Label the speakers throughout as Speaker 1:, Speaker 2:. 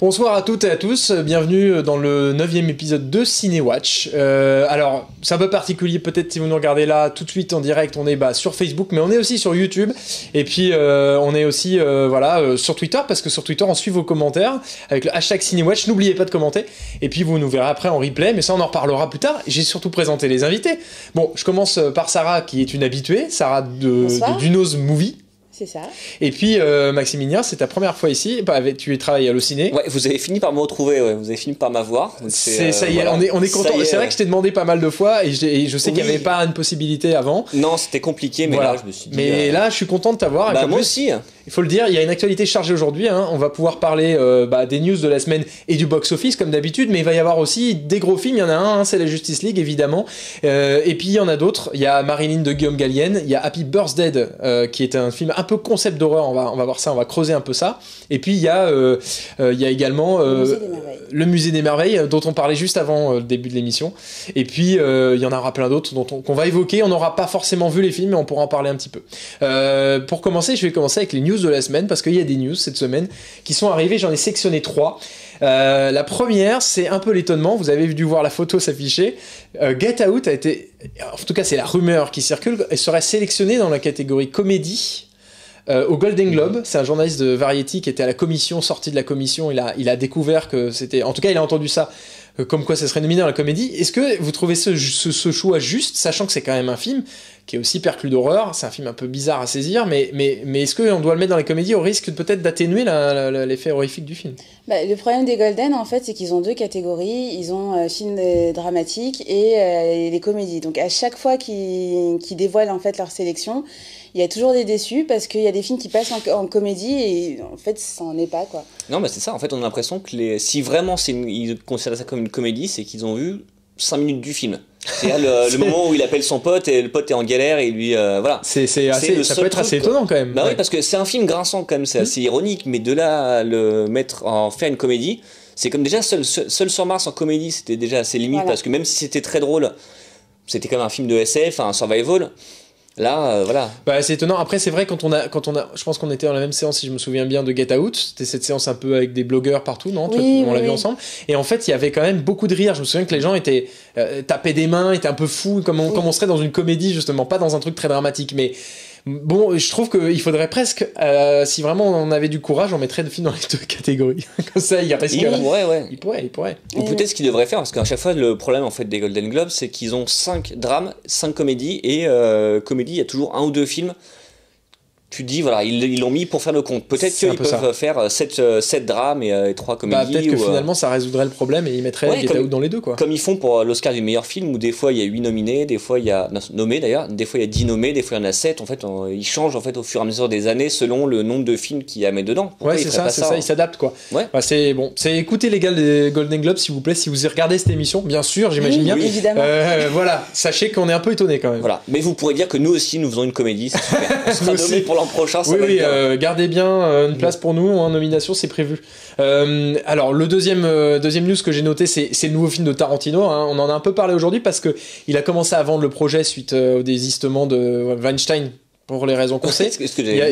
Speaker 1: Bonsoir à toutes et à tous, bienvenue dans le 9e épisode de Cinéwatch. Alors, c'est un peu particulier peut-être si vous nous regardez là tout de suite en direct, on est sur Facebook, mais on est aussi sur YouTube, et puis on est aussi sur Twitter, parce que sur Twitter on suit vos commentaires avec le hashtag Cinéwatch, n'oubliez pas de commenter, et puis vous nous verrez après en replay, mais ça on en reparlera plus tard. J'ai surtout présenté les invités. Bon, je commence par Sarah qui est une habituée, Sarah de Duno's Movie.
Speaker 2: C'est ça.
Speaker 1: Et puis Maximilien, c'est ta première fois ici. Tu travailles à Allociné.
Speaker 3: Ouais, vous avez fini par me retrouver, vous avez fini par m'avoir.
Speaker 1: Ça y est, on est content. C'est vrai que je t'ai demandé pas mal de fois et je sais qu'il n'y avait pas une possibilité avant.
Speaker 3: Non, c'était compliqué, mais là je me suis dit.
Speaker 1: Mais là, je suis content de t'avoir.
Speaker 3: Moi aussi.
Speaker 1: Il faut le dire, il y a une actualité chargée aujourd'hui. On va pouvoir parler des news de la semaine et du box-office comme d'habitude, mais il va y avoir aussi des gros films. Il y en a un, c'est la Justice League évidemment. Et puis il y en a d'autres. Il y a Marilyn de Guillaume Gallienne. Il y a Happy Birthday qui est un film un peu concept d'horreur. On va voir ça, on va creuser un peu ça. Et puis il y a également le Musée des Merveilles dont on parlait juste avant le début de l'émission. Et puis il y en aura plein d'autres qu'on va évoquer. On n'aura pas forcément vu les films, mais on pourra en parler un petit peu. Pour commencer, je vais commencer avec les news de la semaine, parce qu'il y a des news cette semaine qui sont arrivées. J'en ai sélectionné 3. La première, c'est un peu l'étonnement, vous avez dû voir la photo s'afficher. Get Out a été, en tout cas c'est la rumeur qui circule, elle serait sélectionnée dans la catégorie comédie au Golden Globe. C'est un journaliste de Variety qui était à la commission, sorti de la commission, il a découvert que c'était, en tout cas il a entendu ça, comme quoi ça serait nominé dans la comédie. Est-ce que vous trouvez ce choix juste, sachant que c'est quand même un film qui est aussi perclus d'horreur, c'est un film un peu bizarre à saisir, mais est-ce qu'on doit le mettre dans les comédies au risque peut-être d'atténuer l'effet horrifique du film?
Speaker 2: Le problème des Golden, en fait, c'est qu'ils ont 2 catégories. Ils ont films dramatiques et les comédies. Donc à chaque fois qu'ils dévoilent en fait leur sélection, il y a toujours des déçus parce qu'il y a des films qui passent en comédie et en fait ça en est pas, quoi.
Speaker 3: Non, c'est ça, en fait on a l'impression que si vraiment ils considèrent ça comme une comédie, c'est qu'ils ont vu 5 minutes du film. C'est le moment où il appelle son pote et le pote est en galère et lui voilà.
Speaker 1: Ça peut être assez étonnant quand même.
Speaker 3: Oui, parce que c'est un film grinçant quand même, c'est assez ironique, mais de là à le mettre en faire une comédie, c'est comme déjà seul sur Mars en comédie, c'était déjà assez limite, parce que même si c'était très drôle, c'était quand même un film de SF, un survival. Là, voilà.
Speaker 1: C'est étonnant. Après, c'est vrai, quand on a, je pense qu'on était dans la même séance, si je me souviens bien, de Get Out. C'était cette séance un peu avec des blogueurs partout, non? On l'a vu ensemble. Et en fait, il y avait quand même beaucoup de rire. Je me souviens que les gens étaient tapaient des mains, étaient un peu fous, comme on serait dans une comédie justement, pas dans un truc très dramatique. Mais bon, je trouve qu'il faudrait presque, si vraiment on avait du courage, on mettrait le film dans les 2 catégories. Comme ça, il pourrait.
Speaker 3: Ou peut-être ce qu'ils devraient faire, parce qu'à chaque fois, le problème en fait des Golden Globes, c'est qu'ils ont 5 drames, 5 comédies, et comédie, il y a toujours 1 ou 2 films. Tu te dis, voilà, ils l'ont mis pour faire le compte. Peut-être qu'ils peuvent faire 7 drames et 3 comédies.
Speaker 1: Peut-être que finalement ça résoudrait le problème et ils mettraient Get Out dans les 2, quoi.
Speaker 3: Comme ils font pour l'Oscar du meilleur film, où des fois il y a 8 nominés, des fois il y a nommés d'ailleurs, des fois il y a 10 nommés, des fois il y en a 7. En fait, ils changent en fait au fur et à mesure des années selon le nombre de films qu'il y a à mettre dedans.
Speaker 1: Pourquoi c'est ça, ils s'adaptent, quoi.
Speaker 3: Ouais.
Speaker 1: C'est bon. Écoutez les gars des Golden Globes, s'il vous plaît, si vous regardez cette émission, bien sûr, j'imagine bien.
Speaker 2: Oui, évidemment.
Speaker 1: Voilà, sachez qu'on est un peu étonnés quand même.
Speaker 3: Voilà. Mais vous pourrez dire que nous aussi nous faisons une comédie, c'est super. On sera nommés pour l'an prochain, ça va être bien.
Speaker 1: Gardez bien une place pour nous en nomination, c'est prévu. Alors le deuxième news que j'ai noté, c'est le nouveau film de Tarantino. On en a un peu parlé aujourd'hui parce que il a commencé à vendre le projet suite au désistement de Weinstein. Pour les raisons qu'on sait.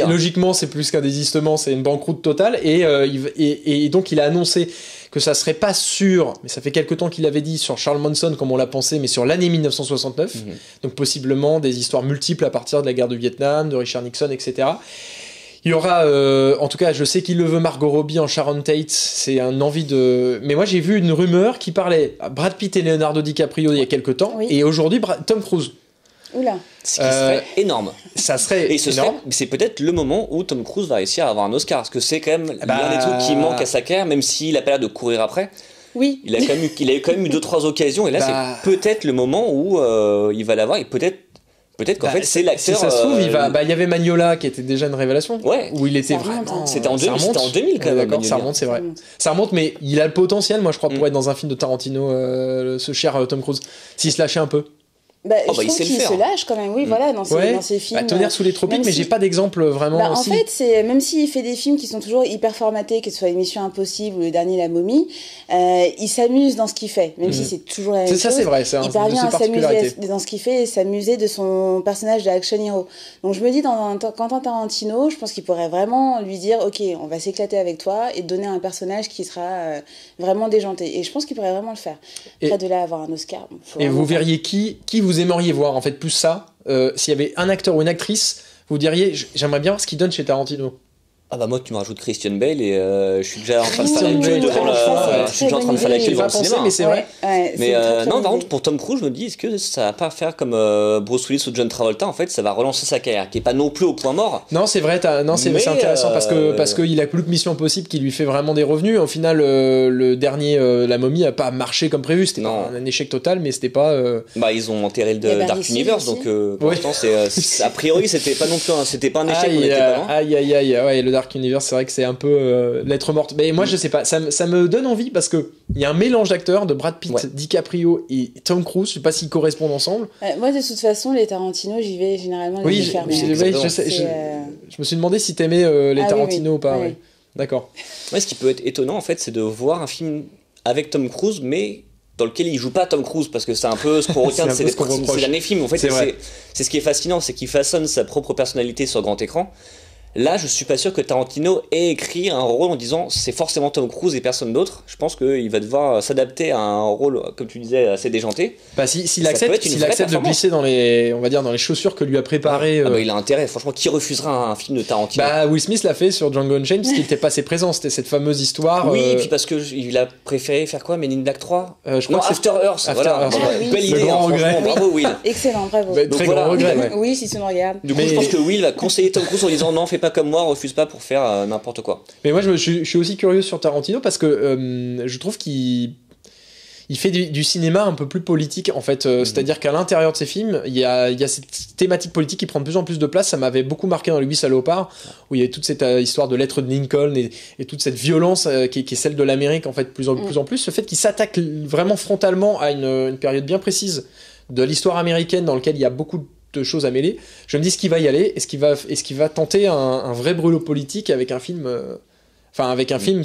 Speaker 1: Logiquement, c'est plus qu'un désistement, c'est une banqueroute totale. Et donc, il a annoncé que ça serait pas sûr, mais ça fait quelques temps qu'il l'avait dit, sur Charles Manson, comme on l'a pensé, mais sur l'année 1969. Donc, possiblement des histoires multiples à partir de la guerre du Vietnam, de Richard Nixon, etc. Il y aura, en tout cas, je sais qu'il le veut, Margot Robbie en Sharon Tate. C'est un envie de. Mais moi, j'ai vu une rumeur qui parlait à Brad Pitt et Leonardo DiCaprio il y a quelques temps, et aujourd'hui, Tom Cruise.
Speaker 2: Oula.
Speaker 3: Ce qui serait énorme.
Speaker 1: Ça serait énorme.
Speaker 3: C'est peut-être le moment où Tom Cruise va réussir à avoir un Oscar, parce que c'est quand même l'un des trucs qui manque à sa carrière, même s'il a pas l'air de courir après.
Speaker 2: Oui.
Speaker 3: Il a quand même eu 2-3 occasions, et là c'est peut-être le moment où il va l'avoir, et peut-être qu'en fait c'est l'acteur.
Speaker 1: Si ça se trouve, il y avait Magnola qui était déjà une révélation.
Speaker 3: Ouais.
Speaker 1: Où il était
Speaker 2: ça
Speaker 1: vraiment.
Speaker 3: C'était en 2000 quand même.
Speaker 1: D'accord, ça remonte, c'est vrai. Ça remonte, mais il a le potentiel, moi je crois, pour être dans un film de Tarantino, ce cher Tom Cruise, s'il se lâchait un peu.
Speaker 2: Je trouve qu'il se lâche quand même, voilà, dans ses films.
Speaker 1: Tonnerre sous les tropiques, mais j'ai pas d'exemple vraiment.
Speaker 2: En fait, même s'il fait des films qui sont toujours hyper formatés, que ce soit Mission Impossible ou le dernier La Momie, il s'amuse dans ce qu'il fait, même si c'est toujours la même chose.
Speaker 1: Ça, c'est vrai,
Speaker 2: il parvient à s'amuser dans ce qu'il fait et s'amuser de son personnage de action hero. Donc je me dis, dans Quentin Tarantino, je pense qu'il pourrait vraiment lui dire, ok, on va s'éclater avec toi et te donner un personnage qui sera vraiment déjanté. Et je pense qu'il pourrait vraiment le faire. Après de là avoir un Oscar.
Speaker 1: Et vous verriez qui vous aimeriez voir, en fait, plus ça, s'il y avait un acteur ou une actrice, vous diriez, j'aimerais bien voir ce qu'il donne chez Tarantino.
Speaker 3: Ah bah moi tu me rajoutes Christian Bale et je suis déjà en train de faire la queue devant le cinéma.
Speaker 1: Mais c'est vrai.
Speaker 3: Mais non, par contre pour Tom Cruise, je me dis est-ce que ça va pas faire comme Bruce Willis ou John Travolta, en fait ça va relancer sa carrière qui est pas non plus au point mort.
Speaker 1: Non, c'est vrai, c'est intéressant parce qu'il a plus que Mission Impossible qui lui fait vraiment des revenus. Au final le dernier La Momie a pas marché comme prévu, c'était un échec total, mais c'était pas
Speaker 3: ils ont enterré le Dark Universe donc pour l'instant c'est a priori c'était pas non plus c'était pas un échec, on était pas loin.
Speaker 1: Le Dark Universe, c'est vrai que c'est un peu lettre morte. Mais moi, je sais pas, ça me donne envie parce que il y a un mélange d'acteurs de Brad Pitt, DiCaprio et Tom Cruise. Je sais pas s'ils correspondent ensemble.
Speaker 2: Moi, de toute façon, les Tarantino, j'y vais généralement les faire.
Speaker 1: Je me suis demandé si t'aimais les Tarantino ou pas. Ouais. D'accord.
Speaker 3: Ce qui peut être étonnant, en fait, c'est de voir un film avec Tom Cruise, mais dans lequel il joue pas Tom Cruise, parce que c'est un peu ce qu'on retient de ces derniers films. En fait, c'est ce qui est fascinant, c'est qu'il façonne sa propre personnalité sur grand écran. Là, je suis pas sûr que Tarantino ait écrit un rôle en disant c'est forcément Tom Cruise et personne d'autre. Je pense qu'il va devoir s'adapter à un rôle, comme tu disais, assez déjanté.
Speaker 1: S'il accepte de glisser dans les chaussures que lui a préparées.
Speaker 3: Il a intérêt. Franchement, qui refusera un film de Tarantino?
Speaker 1: Will Smith l'a fait sur Django Unchained parce qu'il n'était pas assez présent. C'était cette fameuse histoire.
Speaker 3: Oui, et puis parce qu'il a préféré faire quoi? Men in Black 3 After Earth. Belle idée. Bravo, Will.
Speaker 2: Excellent, bravo.
Speaker 1: Très grand regret.
Speaker 2: Oui, si tu me regardes.
Speaker 3: Du coup, je pense que Will va conseiller Tom Cruise en disant non, fais pas comme moi, refuse pas pour faire n'importe quoi.
Speaker 1: Mais moi je suis aussi curieux sur Tarantino parce que je trouve qu'il fait du cinéma un peu plus politique en fait, c'est-à-dire qu'à l'intérieur de ses films il y a cette thématique politique qui prend de plus en plus de place. Ça m'avait beaucoup marqué dans Les 8 salopards où il y avait toute cette histoire de lettre de Lincoln et toute cette violence qui est celle de l'Amérique en fait, plus en plus, ce fait qu'il s'attaque vraiment frontalement à une période bien précise de l'histoire américaine dans laquelle il y a beaucoup de choses à mêler. Je me dis ce qu'il va y aller, est-ce qu'il va tenter un vrai brûlot politique avec un film film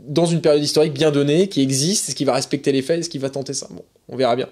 Speaker 1: dans une période historique bien donnée qui existe, est-ce qu'il va respecter les faits, est-ce qu'il va tenter ça? Bon, on verra bien.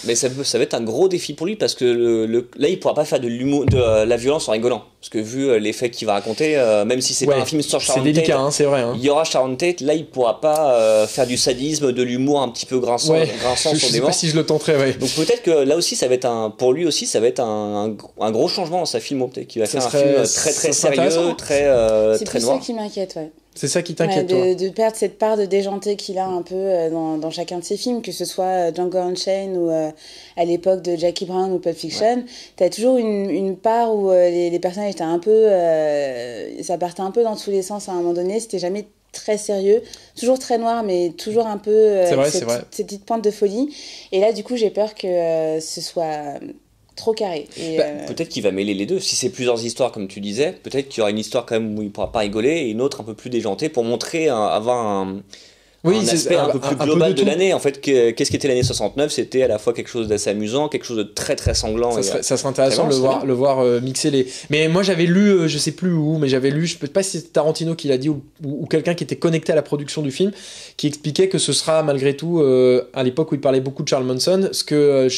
Speaker 3: Mais ça va être un gros défi pour lui parce que là il pourra pas faire de l'humour, de la violence en rigolant parce que vu les faits qu'il va raconter, même si c'est pas un film sur Sharon Tate,
Speaker 1: c'est délicat, c'est vrai.
Speaker 3: Il y aura Sharon Tate, là il pourra pas faire du sadisme, de l'humour un petit peu grinçant sur des
Speaker 1: Je sais pas si je le tenterai.
Speaker 3: Donc peut-être que là aussi ça va être pour lui aussi ça va être un gros changement dans sa filmo, peut-être qu'il va faire un film très très sérieux, très noir.
Speaker 2: C'est ça qui m'inquiète,
Speaker 1: C'est ça qui t'inquiète, toi?
Speaker 2: De perdre cette part de déjanté qu'il a un peu dans chacun de ses films, que ce soit Django Unchained ou à l'époque de Jackie Brown ou Pulp Fiction. T'as toujours une part où les personnages étaient un peu... ça partait un peu dans tous les sens à un moment donné, c'était jamais très sérieux, toujours très noir, mais toujours un peu cette petite pointe de folie. Et là, du coup, j'ai peur que ce soit... trop carré.
Speaker 3: Peut-être qu'il va mêler les deux. Si c'est plusieurs histoires, comme tu disais, peut-être qu'il y aura une histoire quand même où il pourra pas rigoler et une autre un peu plus déjantée pour montrer, avoir un aspect un peu plus global de l'année. En fait, qu'est-ce qu'était l'année 69? C'était à la fois quelque chose d'assez amusant, quelque chose de très très sanglant.
Speaker 1: Ça serait intéressant de le voir mixer les... Mais moi j'avais lu, je sais plus où, mais j'avais lu, je sais pas si c'était Tarantino qui l'a dit ou quelqu'un qui était connecté à la production du film, qui expliquait que ce sera malgré tout, à l'époque où il parlait beaucoup de Charles Manson, ce que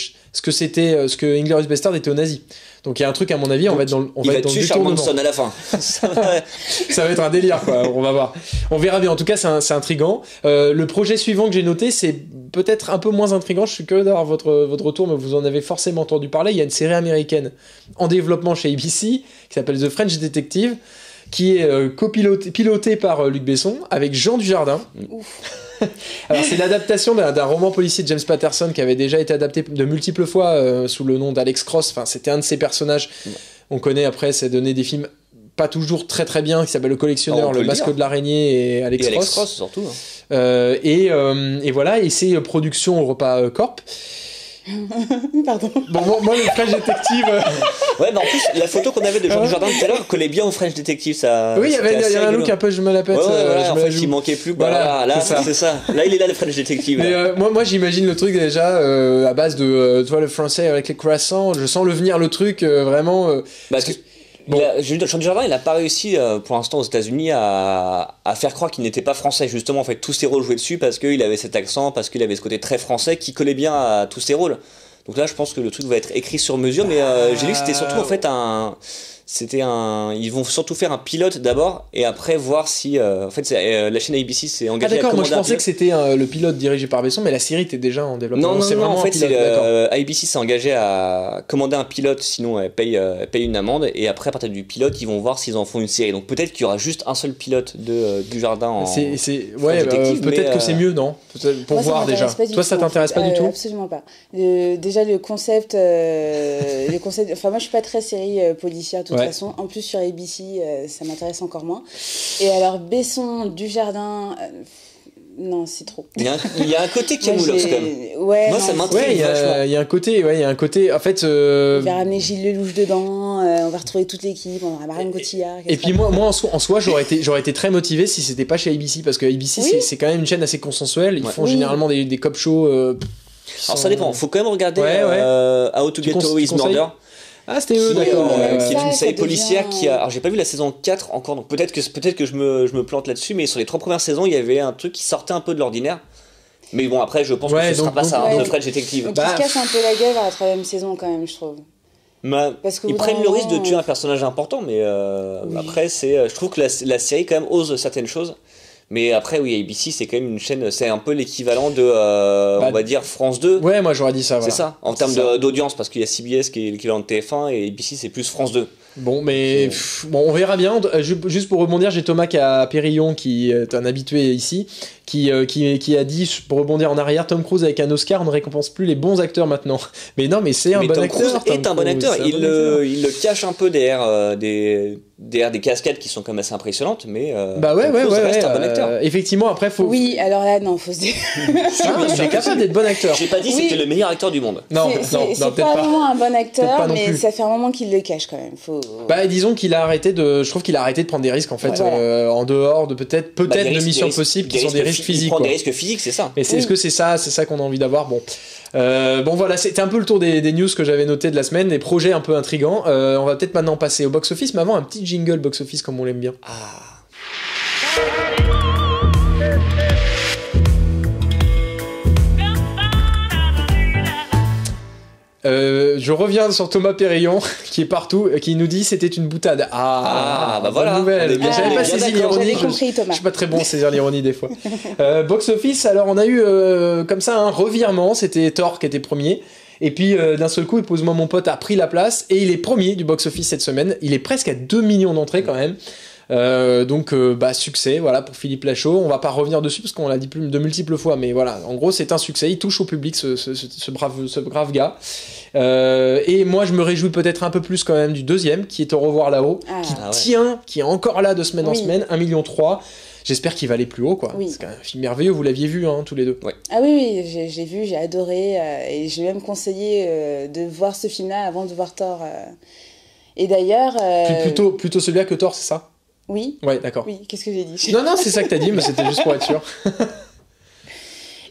Speaker 1: Inglourious Basterds était aux nazis. Donc il y a un truc, à mon avis, on va être dans le
Speaker 3: détournement. Charles Manson à la fin.
Speaker 1: Ça va être un délire, quoi. On va voir. On verra bien. En tout cas, c'est intriguant. Le projet suivant que j'ai noté, c'est peut-être un peu moins intriguant. Je suis curieux d'avoir votre retour, mais vous en avez forcément entendu parler. Il y a une série américaine en développement chez ABC qui s'appelle The French Detective, qui est pilotée par Luc Besson avec Jean Dujardin.
Speaker 2: Ouf.
Speaker 1: Alors c'est l'adaptation d'un roman policier de James Patterson qui avait déjà été adapté de multiples fois sous le nom d'Alex Cross. Enfin, c'était un de ses personnages. On connaît après, c'est donné des films pas toujours très très bien qui s'appelle Le Collectionneur, Le Masque de l'araignée et Alex Cross
Speaker 3: surtout.
Speaker 1: Et voilà, et c'est production Europa Corp.
Speaker 2: Pardon.
Speaker 1: Bon, moi le French Detective.
Speaker 3: Ouais, mais en plus, la photo qu'on avait de Jean Dujardin tout à l'heure collait bien au French Detective. Ça,
Speaker 1: oui, il y avait un look un peu je me la pète.
Speaker 3: En fait, il manquait plus. Voilà, là, c'est ça. Là, il est là, le French Detective.
Speaker 1: Mais moi, j'imagine le truc déjà à base de, tu vois, le français avec les croissants. Je sens le venir, le truc vraiment.
Speaker 3: Parce que Jean Dujardin, il a pas réussi pour l'instant aux États-Unis à faire croire qu'il n'était pas français. Justement, en fait, tous ses rôles jouaient dessus parce qu'il avait cet accent, parce qu'il avait ce côté très français qui collait bien à tous ses rôles. Donc là, je pense que le truc va être écrit sur mesure, mais j'ai lu que c'était surtout en fait ils vont surtout faire un pilote d'abord et après voir si en fait la chaîne ABC s'est engagée à commander.
Speaker 1: D'accord, moi je pensais que c'était le pilote dirigé par Besson, mais la série était déjà en développement.
Speaker 3: Non, en fait ABC s'est engagé à commander un pilote, sinon elle paye une amende et après à partir du pilote ils vont voir s'ils en font une série. Donc peut-être qu'il y aura juste un seul pilote de Dujardin en
Speaker 1: peut-être que c'est mieux, non, pour voir déjà. Toi ça t'intéresse pas du tout?
Speaker 2: Absolument pas. Déjà le concept enfin moi je suis pas très série policière de toute façon. En plus sur ABC, ça m'intéresse encore moins. Et alors Besson, Dujardin, non c'est trop.
Speaker 3: Il y a un côté qui est moulox quand même.
Speaker 2: Ouais.
Speaker 3: Moi ça m'intrigue vachement.
Speaker 1: Il y a un côté. En fait.
Speaker 2: On va ramener Gilles Lelouch dedans. On va retrouver toute l'équipe. On aura Marianne Cotillard.
Speaker 1: Et puis moi en soi j'aurais été très motivé si c'était pas chez ABC parce que ABC c'est quand même une chaîne assez consensuelle. Ils font généralement des cop shows.
Speaker 3: Alors ça dépend. Faut quand même regarder How to Get Away with Murder.
Speaker 1: Ah, c'était eux, d'accord.
Speaker 3: Qui est une série policière qui a. Alors, j'ai pas vu la saison 4 encore, donc peut-être que je me plante là-dessus, mais sur les 3 premières saisons, il y avait un truc qui sortait un peu de l'ordinaire. Mais bon, après, je pense que ce sera pas ça, le French Detective.
Speaker 2: Donc, ils se cassent un peu la gueule à la 3ème saison, quand même, je trouve.
Speaker 3: Parce ils prennent le risque de tuer un personnage important, mais après, je trouve que la série, quand même, ose certaines choses. Mais après, oui, ABC, c'est quand même une chaîne, c'est un peu l'équivalent de, on va dire, France 2.
Speaker 1: Ouais, moi j'aurais dit ça. Voilà.
Speaker 3: C'est ça, en termes d'audience, parce qu'il y a CBS qui est l'équivalent de TF1 et ABC, c'est plus France 2.
Speaker 1: Bon, mais on verra bien. Juste pour rebondir, j'ai Thomas Périllon, qui est un habitué ici, qui a dit, pour rebondir en arrière, Tom Cruise avec un Oscar, on ne récompense plus les bons acteurs maintenant. Mais non, mais c'est un bon acteur.
Speaker 3: Tom Cruise est un bon acteur. Il le cache un peu derrière des cascades qui sont quand même assez impressionnantes, mais reste un bon acteur.
Speaker 1: Effectivement, après, faut.
Speaker 2: Oui, alors là, non, faut se dire.
Speaker 1: Il est capable d'être bon acteur.
Speaker 3: J'ai pas dit que c'était le meilleur acteur du monde.
Speaker 2: Non, c'est pas vraiment un bon acteur, mais ça fait un moment qu'il le cache quand même.
Speaker 1: Disons qu'il a arrêté je trouve qu'il a arrêté de prendre des risques en fait, en dehors de peut-être de Mission Impossible qui sont des risques physiques. Il
Speaker 3: prend des risques physiques, c'est ça.
Speaker 1: Et est-ce que c'est ça qu'on a envie d'avoir? Bon, voilà, c'était un peu le tour des news que j'avais noté de la semaine, des projets un peu intrigants. On va peut-être maintenant passer au box-office, mais avant un petit jingle box-office comme on l'aime bien. Je reviens sur Thomas Périllon qui est partout, qui nous dit c'était une boutade.
Speaker 3: Voilà.
Speaker 1: Nouvelle. J'avais pas saisi l'ironie. Je suis pas très bon à saisir l'ironie des fois. Box office, alors on a eu comme ça un revirement. C'était Thor qui était premier. Et puis d'un seul coup, Épouse-moi mon pote a pris la place et il est premier du box office cette semaine. Il est presque à 2 millions d'entrées quand même. Donc succès voilà pour Philippe Lachaud. On va pas revenir dessus parce qu'on l'a dit de multiples fois, mais voilà, en gros c'est un succès, il touche au public ce brave gars. Et moi je me réjouis peut-être un peu plus quand même du deuxième qui est Au revoir là-haut, qui est encore là de semaine en semaine, 1,3 million. J'espère qu'il va aller plus haut, quoi. Oui. C'est un film merveilleux, vous l'aviez vu, tous les deux.
Speaker 3: Ouais.
Speaker 2: Ah oui, j'ai vu, j'ai adoré, et j'ai même conseillé de voir ce film-là avant de voir Thor. Et d'ailleurs...
Speaker 1: Plutôt celui-là que Thor, c'est ça?
Speaker 2: Oui.
Speaker 1: Ouais, d'accord.
Speaker 2: Oui, qu'est-ce que j'ai dit?
Speaker 1: Non, c'est ça que t'as dit, mais c'était juste pour être sûr.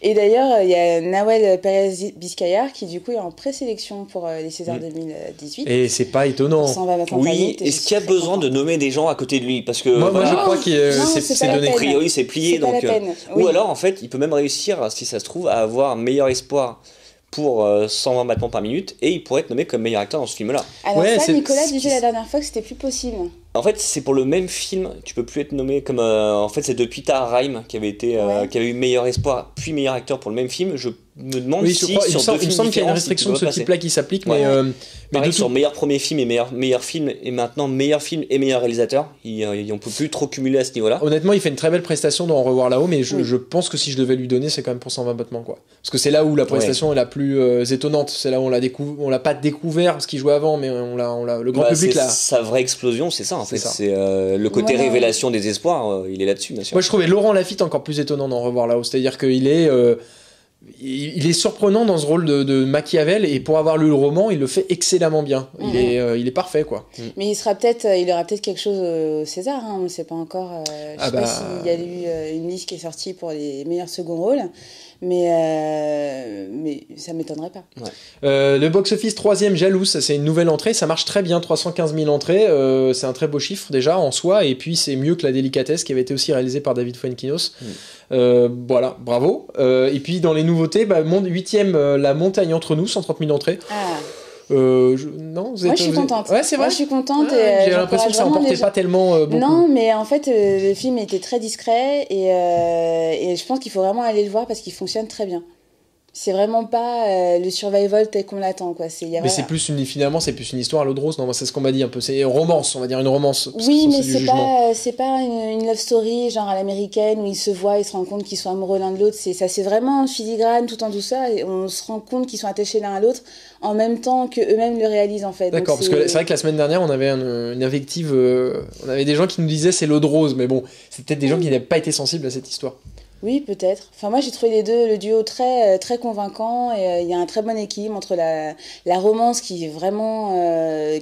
Speaker 2: Et d'ailleurs, il y a Nahuel Pérez Biscayar qui, du coup, est en présélection pour les Césars 2018.
Speaker 1: Et c'est pas étonnant.
Speaker 3: Oui, est-ce qu'il y a besoin de nommer des gens à côté de lui? Parce que
Speaker 1: moi je crois que c'est donné.
Speaker 3: A priori, c'est plié.
Speaker 2: Donc,
Speaker 3: ou alors, en fait, il peut même réussir, si ça se trouve, à avoir un meilleur espoir pour 120 battements par minute, et il pourrait être nommé comme meilleur acteur dans ce film-là.
Speaker 2: Alors Nicolas disait la dernière fois que c'était plus possible.
Speaker 3: En fait, c'est pour le même film, tu peux plus être nommé comme... en fait, c'est depuis Tahar Rahim qui avait eu meilleur espoir, puis meilleur acteur pour le même film. Je me demande si
Speaker 1: il me semble qu'il y a une restriction de ce type-là qui s'applique, mais
Speaker 3: pareil, sur meilleur premier film et meilleur film, et maintenant meilleur film et meilleur réalisateur, on peut plus trop cumuler à ce niveau-là.
Speaker 1: Honnêtement, il fait une très belle prestation dans Au revoir là-haut, mais je pense que si je devais lui donner, c'est quand même pour 120 battements, quoi. Parce que c'est là où la prestation est la plus étonnante, c'est là où on l'a pas découvert parce qu'il jouait avant, mais le grand public là.
Speaker 3: Sa vraie explosion, c'est ça en fait. C'est le côté révélation des espoirs, il est là-dessus, bien sûr.
Speaker 1: Moi, je trouvais Laurent Lafitte encore plus étonnant dans Au revoir là-haut, c'est-à-dire qu'il est il est surprenant dans ce rôle de Machiavel, et pour avoir lu le roman, il le fait excellemment bien. Il est parfait, quoi.
Speaker 2: Mais il aura peut-être quelque chose au César, hein, on ne sait pas encore. Je sais pas s'il y a eu une liste qui est sortie pour les meilleurs seconds rôles, mais ça m'étonnerait pas.
Speaker 1: Le box-office 3e, Jaloux, ça c'est une nouvelle entrée, ça marche très bien, 315 000 entrées, c'est un très beau chiffre déjà en soi, et puis c'est mieux que La Délicatesse qui avait été aussi réalisée par David Fuenquinos. Voilà, bravo. Et puis dans les nouveautés, 8e, La Montagne entre nous, 130 000 entrées. Non,
Speaker 2: moi je suis contente.
Speaker 1: Ouais, c'est vrai.
Speaker 2: Moi je suis contente.
Speaker 1: J'ai l'impression que ça emportait pas tellement beaucoup.
Speaker 2: Non, mais en fait le film était très discret et je pense qu'il faut vraiment aller le voir parce qu'il fonctionne très bien. C'est vraiment pas le survival tel qu'on l'attend, quoi.
Speaker 1: Mais c'est plus finalement c'est plus une histoire à l'eau de rose. Non, c'est ce qu'on m'a dit un peu. C'est romance, on va dire une romance.
Speaker 2: Oui, mais c'est pas une love story genre à l'américaine où ils se voient, ils se rendent compte qu'ils sont amoureux l'un de l'autre. C'est vraiment en filigrane, tout en douceur, et on se rend compte qu'ils sont attachés l'un à l'autre en même temps que eux-mêmes le réalisent en fait.
Speaker 1: D'accord, parce que c'est vrai que la semaine dernière on avait une invective, on avait des gens qui nous disaient c'est l'eau de rose, mais bon, c'est peut-être des gens qui n'avaient pas été sensibles à cette histoire.
Speaker 2: Oui, peut-être. Enfin, moi, j'ai trouvé le duo très, très convaincant, et il y a un très bon équilibre entre la romance qui est vraiment,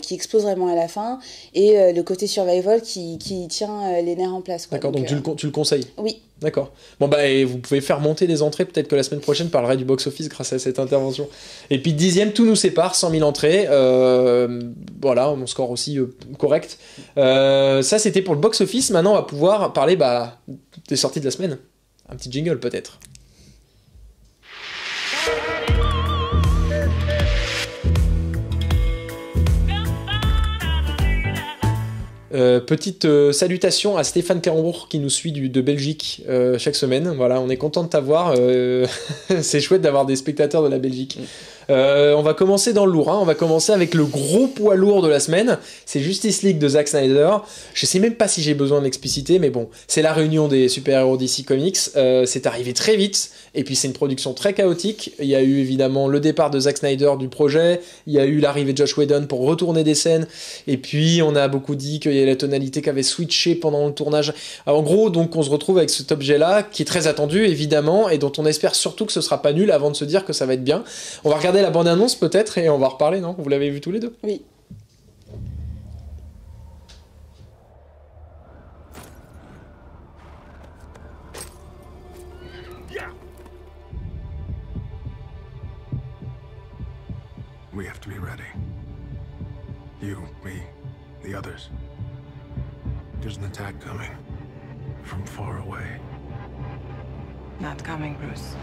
Speaker 2: qui explose vraiment à la fin, et le côté survival qui tient les nerfs en place, quoi.
Speaker 1: D'accord, donc tu le conseilles?
Speaker 2: Oui.
Speaker 1: D'accord. Bon, et vous pouvez faire monter les entrées, peut-être que la semaine prochaine parlerai du box-office grâce à cette intervention. Et puis 10e, Tout nous sépare, 100 000 entrées. Voilà, mon score aussi correct. Ça, c'était pour le box-office. Maintenant, on va pouvoir parler des sorties de la semaine. Un petit jingle peut-être. Petite salutation à Stéphane Carambourg qui nous suit de Belgique chaque semaine. Voilà, on est content de t'avoir. C'est chouette d'avoir des spectateurs de la Belgique. On va commencer dans le lourd, hein. On va commencer avec le gros poids lourd de la semaine. C'est Justice League de Zack Snyder. Je sais même pas si j'ai besoin d'expliciter, mais bon, c'est la réunion des super-héros DC Comics. C'est arrivé très vite, et puis c'est une production très chaotique. Il y a eu évidemment le départ de Zack Snyder du projet, il y a eu l'arrivée de Josh Whedon pour retourner des scènes, et puis on a beaucoup dit qu'il y a la tonalité qui avait switché pendant le tournage. Alors, en gros, donc on se retrouve avec cet objet-là, qui est très attendu évidemment, et dont on espère surtout que ce sera pas nul avant de se dire que ça va être bien. On va regarder la bande-annonce peut-être et on va reparler, non? Vous l'avez vu tous les deux?
Speaker 2: Oui.
Speaker 4: We have to be ready. You, me, the others. There's an attack coming from far away.
Speaker 5: Not coming, Bruce.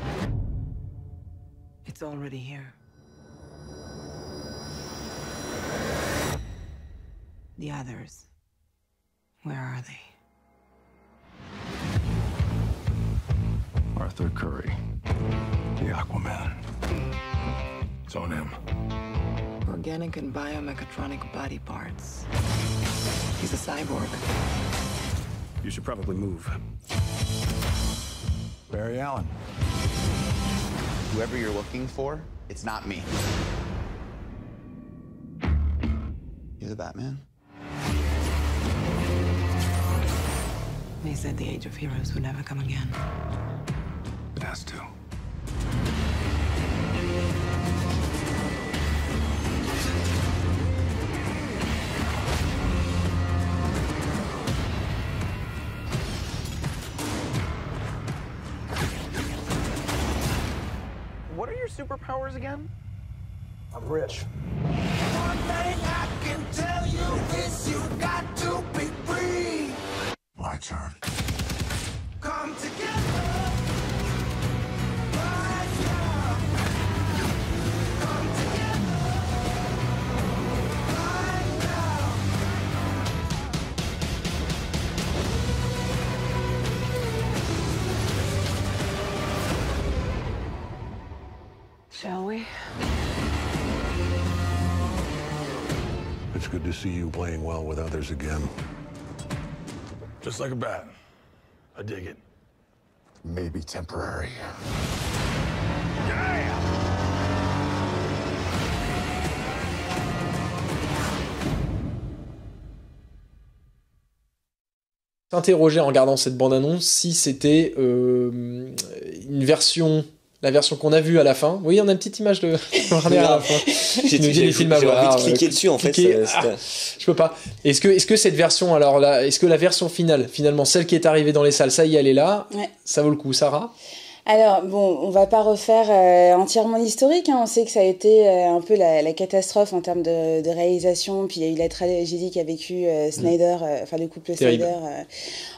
Speaker 5: It's already here. The others. Where are they?
Speaker 4: Arthur Curry, the Aquaman. It's on him.
Speaker 5: Organic and biomechatronic body parts. He's a cyborg.
Speaker 4: You should probably move. Barry Allen.
Speaker 6: Whoever you're looking for, it's not me. You're the Batman?
Speaker 5: They said the age of heroes would never come again.
Speaker 4: It has to.
Speaker 7: What are your superpowers again?
Speaker 4: I'm rich.
Speaker 8: One thing I can tell you is you got to be free.
Speaker 4: My turn.
Speaker 8: Come together. Right now. Come together. Right now.
Speaker 5: Shall we?
Speaker 4: It's good to see you playing well with others again. Just like a bat. I dig it. Maybe temporary. Yeah!
Speaker 1: S'interroger en regardant cette bande-annonce si c'était une version La version qu'on a vue à la fin. Oui, on a une petite image de Warner à la fin.
Speaker 3: J'ai envie de cliquer dessus en fait.
Speaker 1: Je peux pas. Est-ce que cette version, alors là, est-ce que la version finale, finalement celle qui est arrivée dans les salles, ça y est, elle est là, ça vaut le coup, Sarah?
Speaker 2: Alors, bon, on va pas refaire entièrement l'historique, hein. On sait que ça a été un peu la catastrophe en termes de réalisation, puis il y a eu la tragédie qu'a vécu Snyder, enfin le couple
Speaker 1: Terrible.
Speaker 2: Snyder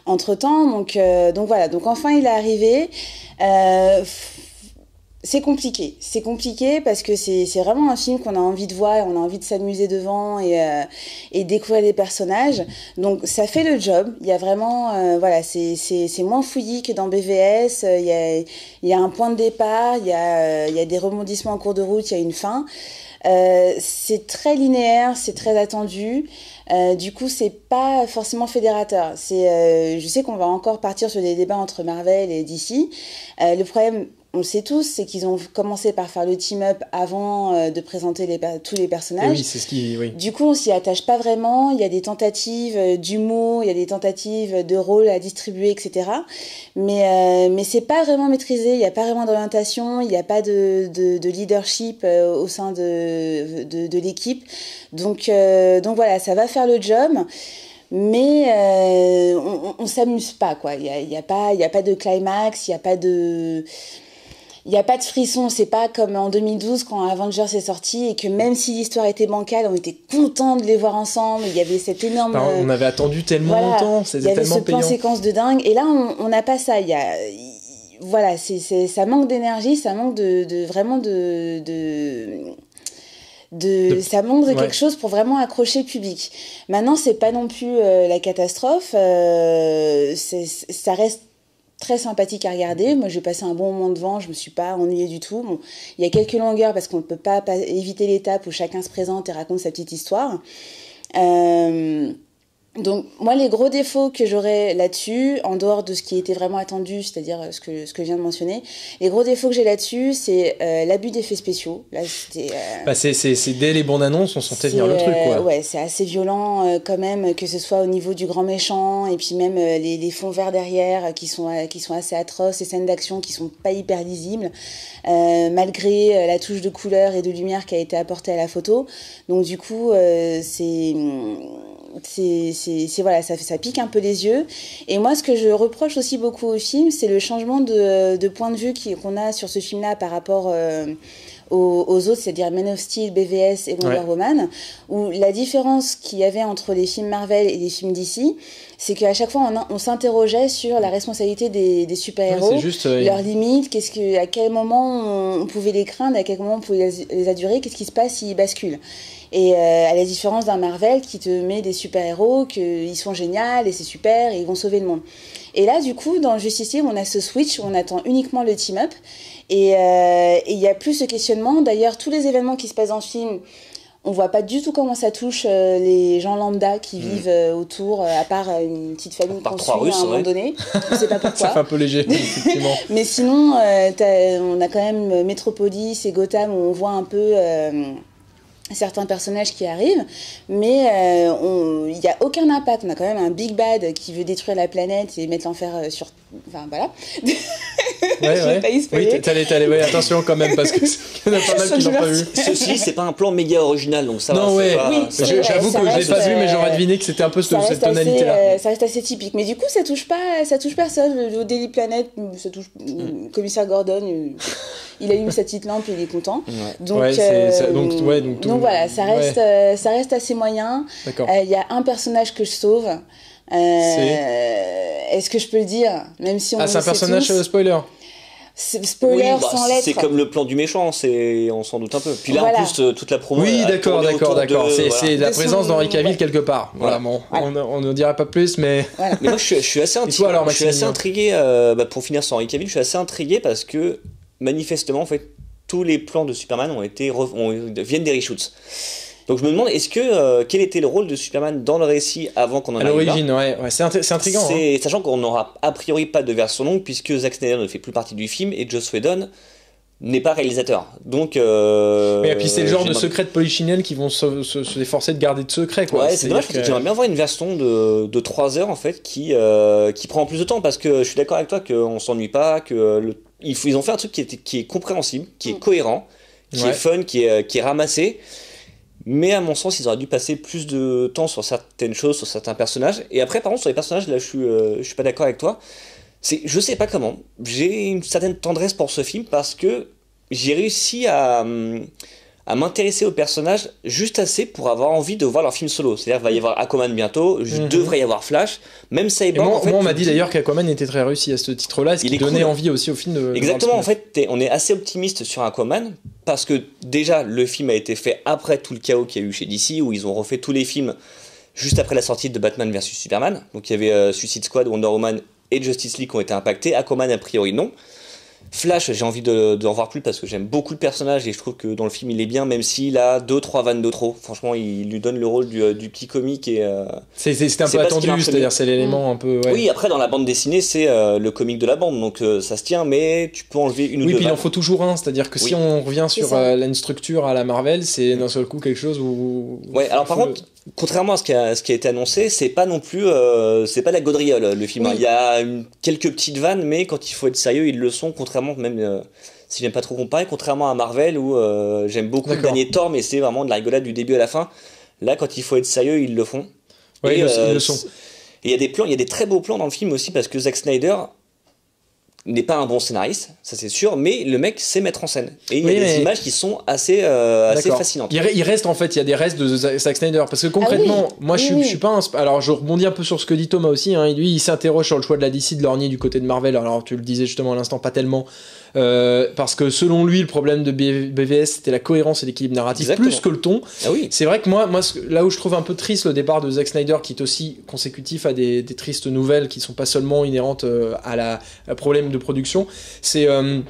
Speaker 2: entre-temps. Donc voilà, donc enfin il est arrivé. C'est compliqué parce que c'est vraiment un film qu'on a envie de voir, on a envie de s'amuser devant et découvrir les personnages. Donc ça fait le job. Il y a vraiment voilà, c'est moins fouillis que dans BVS. Il y a un point de départ, il y a des rebondissements en cours de route, il y a une fin. C'est très linéaire, c'est très attendu. Du coup, c'est pas forcément fédérateur. Je sais qu'on va encore partir sur des débats entre Marvel et DC. Le problème, on le sait tous, c'est qu'ils ont commencé par faire le team-up avant de présenter tous les personnages.
Speaker 1: Et oui, c'est ce qui... Oui.
Speaker 2: Du coup, on s'y attache pas vraiment. Il y a des tentatives d'humour, il y a des tentatives de rôles à distribuer, etc. Mais c'est pas vraiment maîtrisé. Il y a pas vraiment d'orientation. Il y a pas de leadership au sein de l'équipe. Donc voilà, ça va faire le job. Mais on s'amuse pas, quoi. Il y a pas de climax, il y a pas de frisson. C'est pas comme en 2012 quand Avengers est sorti et que même si l'histoire était bancale, on était content de les voir ensemble. Il y avait cette énorme...
Speaker 1: on avait attendu tellement longtemps, c'était tellement payant. Il y avait ce plan séquence
Speaker 2: de dingue. Et là, on n'a pas ça. Voilà, ça manque d'énergie, ça manque ça manque de quelque chose pour vraiment accrocher le public. Maintenant, c'est pas non plus la catastrophe. Ça reste très sympathique à regarder. Moi, j'ai passé un bon moment devant, je me suis pas ennuyée du tout. Bon, il y a quelques longueurs parce qu'on ne peut pas éviter l'étape où chacun se présente et raconte sa petite histoire. Donc moi, les gros défauts que j'aurais là-dessus, en dehors de ce qui était vraiment attendu, c'est-à-dire ce que je viens de mentionner, les gros défauts que j'ai là-dessus, c'est l'abus d'effets spéciaux. Là,
Speaker 1: c'est dès les bandes annonces, on sentait venir le truc, quoi.
Speaker 2: Ouais, c'est assez violent quand même, que ce soit au niveau du grand méchant et puis même les fonds verts derrière qui sont assez atroces, les scènes d'action qui sont pas hyper lisibles, malgré la touche de couleur et de lumière qui a été apportée à la photo. Donc du coup, voilà, ça pique un peu les yeux. Et moi, ce que je reproche aussi beaucoup au film, c'est le changement de point de vue qu'on a sur ce film-là par rapport aux autres, c'est-à-dire Man of Steel, BVS et Wonder Woman, où la différence qu'il y avait entre les films Marvel et les films DC, c'est qu'à chaque fois on s'interrogeait sur la responsabilité des super-héros, leurs limites, à quel moment on pouvait les craindre, à quel moment on pouvait les adurer, qu'est-ce qui se passe s'ils basculent. Et à la différence d'un Marvel qui te met des super-héros, qu'ils sont géniaux et c'est super et ils vont sauver le monde. Et là, du coup, dans Justice League, on a ce switch où on attend uniquement le team-up. Et il n'y a plus ce questionnement. D'ailleurs, tous les événements qui se passent dans le film, on voit pas du tout comment ça touche les gens lambda qui vivent autour, à part une petite famille qu'on suit à un moment donné. On sait pas pourquoi.
Speaker 1: Ça fait un peu léger, effectivement.
Speaker 2: Mais sinon, on a quand même Metropolis et Gotham où on voit un peu... certains personnages qui arrivent, mais il n'y a aucun impact. On a quand même un Big Bad qui veut détruire la planète et mettre l'enfer sur... Enfin, voilà.
Speaker 1: Ouais. Oui, t'allais, attention quand même, parce qu'il y en a pas mal qui l'ont pas vu.
Speaker 3: Ceci, c'est pas un plan méga original, donc ça va.
Speaker 1: Non, ouais.
Speaker 2: Oui,
Speaker 1: j'avoue que je l'ai pas vu, mais j'aurais deviné que c'était un peu cette tonalité-là.
Speaker 2: Ça reste assez typique. Mais du coup, ça touche personne. Le Daily Planet, ça touche Commissaire Gordon, il allume sa petite lampe et il est content. Donc voilà, ça reste assez moyen. Il y a un personnage que je sauve. Est-ce que je peux le dire, même si on
Speaker 1: c'est un personnage spoiler.
Speaker 2: Spoiler sans lettres.
Speaker 3: C'est comme le plan du méchant, on s'en doute un peu. Puis là, en plus, toute la promo.
Speaker 1: Oui, d'accord. C'est la présence d'Henry Cavill quelque part. Voilà, bon, on ne dirait pas plus, mais.
Speaker 3: Voilà. Mais moi, je suis assez intrigué. Je suis assez intrigué. Pour finir sur Henry Cavill, je suis assez intrigué parce que manifestement, en fait, tous les plans de Superman viennent des reshoots. Donc je me demande, quel était le rôle de Superman dans le récit avant qu'on en arrive là ?
Speaker 1: À l'origine, ouais, c'est intriguant.
Speaker 3: Sachant qu'on n'aura a priori pas de version longue, puisque Zack Snyder ne fait plus partie du film et Joss Whedon n'est pas réalisateur. Donc,
Speaker 1: et puis c'est le genre de secret de polichinelle qui vont s'efforcer de garder de secret, quoi.
Speaker 3: Ouais, c'est dommage, parce que j'aimerais bien voir une version de 3 heures en fait qui prend plus de temps, parce que je suis d'accord avec toi qu'on s'ennuie pas, que ils ont fait un truc qui est compréhensible, qui est cohérent, qui est fun, qui est ramassé. Mais à mon sens, ils auraient dû passer plus de temps sur certaines choses, sur certains personnages. Et après, par contre, sur les personnages, là, je suis pas d'accord avec toi. Je sais pas comment. J'ai une certaine tendresse pour ce film parce que j'ai réussi à m'intéresser aux personnages juste assez pour avoir envie de voir leur film solo. C'est-à-dire qu'il va y avoir Aquaman bientôt, devrait y avoir Flash, même Cyborg.
Speaker 1: Moi,
Speaker 3: en fait,
Speaker 1: on m'a dit d'ailleurs qu'Aquaman était très réussi à ce titre-là, ce qui donnait envie aussi au film de.
Speaker 3: Exactement, en fait, on est assez optimiste sur Aquaman parce que déjà, le film a été fait après tout le chaos qu'il y a eu chez DC où ils ont refait tous les films juste après la sortie de Batman vs Superman. Donc il y avait Suicide Squad, Wonder Woman et Justice League qui ont été impactés. Aquaman, a priori, non. Flash, j'ai envie d'en voir plus parce que j'aime beaucoup le personnage et je trouve que dans le film il est bien, même s'il a 2-3 vannes de trop. Franchement, il lui donne le rôle du petit comique et
Speaker 1: c'était un peu attendu, c'est-à-dire c'est l'élément un peu.
Speaker 3: Oui, après dans la bande dessinée c'est le comique de la bande, donc ça se tient, mais tu peux enlever une ou deux.
Speaker 1: Oui, puis il
Speaker 3: vannes.
Speaker 1: en faut toujours un, c'est-à-dire que si on revient sur une structure à la Marvel, c'est d'un seul coup quelque chose où.
Speaker 3: Ouais, alors par contre, contrairement à ce qui a été annoncé, c'est pas non plus c'est pas la gaudriole le film. Il y a quelques petites vannes, mais quand il faut être sérieux, ils le sont. Contrairement même si j'aime pas trop comparer, contrairement à Marvel où j'aime beaucoup le dernier Thor, mais c'est vraiment de la rigolade du début à la fin. Là, quand il faut être sérieux, ils le font.
Speaker 1: Ouais, ils le sont.
Speaker 3: Et il y a des plans, il y a des très beaux plans dans le film aussi parce que Zack Snyder n'est pas un bon scénariste, ça c'est sûr, mais le mec sait mettre en scène. Et il y a des images qui sont assez fascinantes.
Speaker 1: Il reste en fait, il y a des restes de Zack Snyder parce que concrètement, moi je suis pas alors je rebondis un peu sur ce que dit Thomas aussi, hein, lui il s'interroge sur le choix de la DC de lorgner du côté de Marvel. Alors tu le disais justement à l'instant, pas tellement. Parce que selon lui le problème de BVS c'était la cohérence et l'équilibre narratif. Exactement. Plus que le ton. C'est vrai que moi là où je trouve un peu triste le départ de Zack Snyder, qui est aussi consécutif à des tristes nouvelles qui sont pas seulement inhérentes à problème de production, c'est le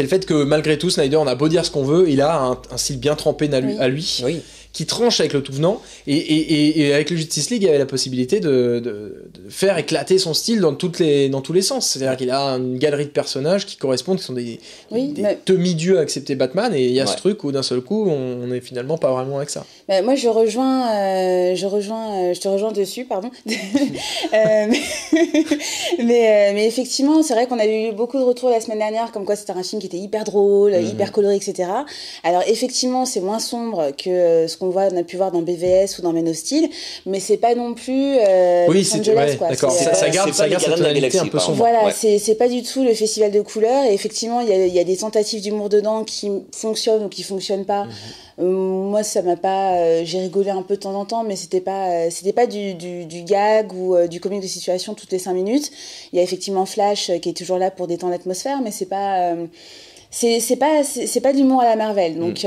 Speaker 1: fait que malgré tout Snyder, on a beau dire ce qu'on veut, il a un style bien trempé à lui. Oui. Qui tranche avec le tout venant, et avec le Justice League il avait la possibilité de faire éclater son style dans tous les sens. C'est-à-dire qu'il a une galerie de personnages qui correspondent, qui sont des demi-dieux à accepter Batman, et il y a ce truc où d'un seul coup on est finalement pas vraiment avec ça.
Speaker 2: Moi je te rejoins dessus, pardon. mais effectivement c'est vrai qu'on a eu beaucoup de retours la semaine dernière comme quoi c'était un film qui était hyper drôle, hyper coloré, etc. Alors effectivement c'est moins sombre que ce qu'on on a pu voir dans BVS ou dans Men of Steel, mais c'est pas non plus Los Angeles, quoi.
Speaker 1: D'accord. Ça garde cette tonalité un peu sombre.
Speaker 2: Voilà, c'est pas du tout le festival de couleurs, et effectivement il y a des tentatives d'humour dedans qui fonctionnent ou qui fonctionnent pas. Moi ça m'a pas j'ai rigolé un peu de temps en temps, mais c'était pas du gag ou du comique de situation toutes les 5 minutes. Il y a effectivement Flash qui est toujours là pour détendre l'atmosphère, mais c'est pas de l'humour à la Marvel, donc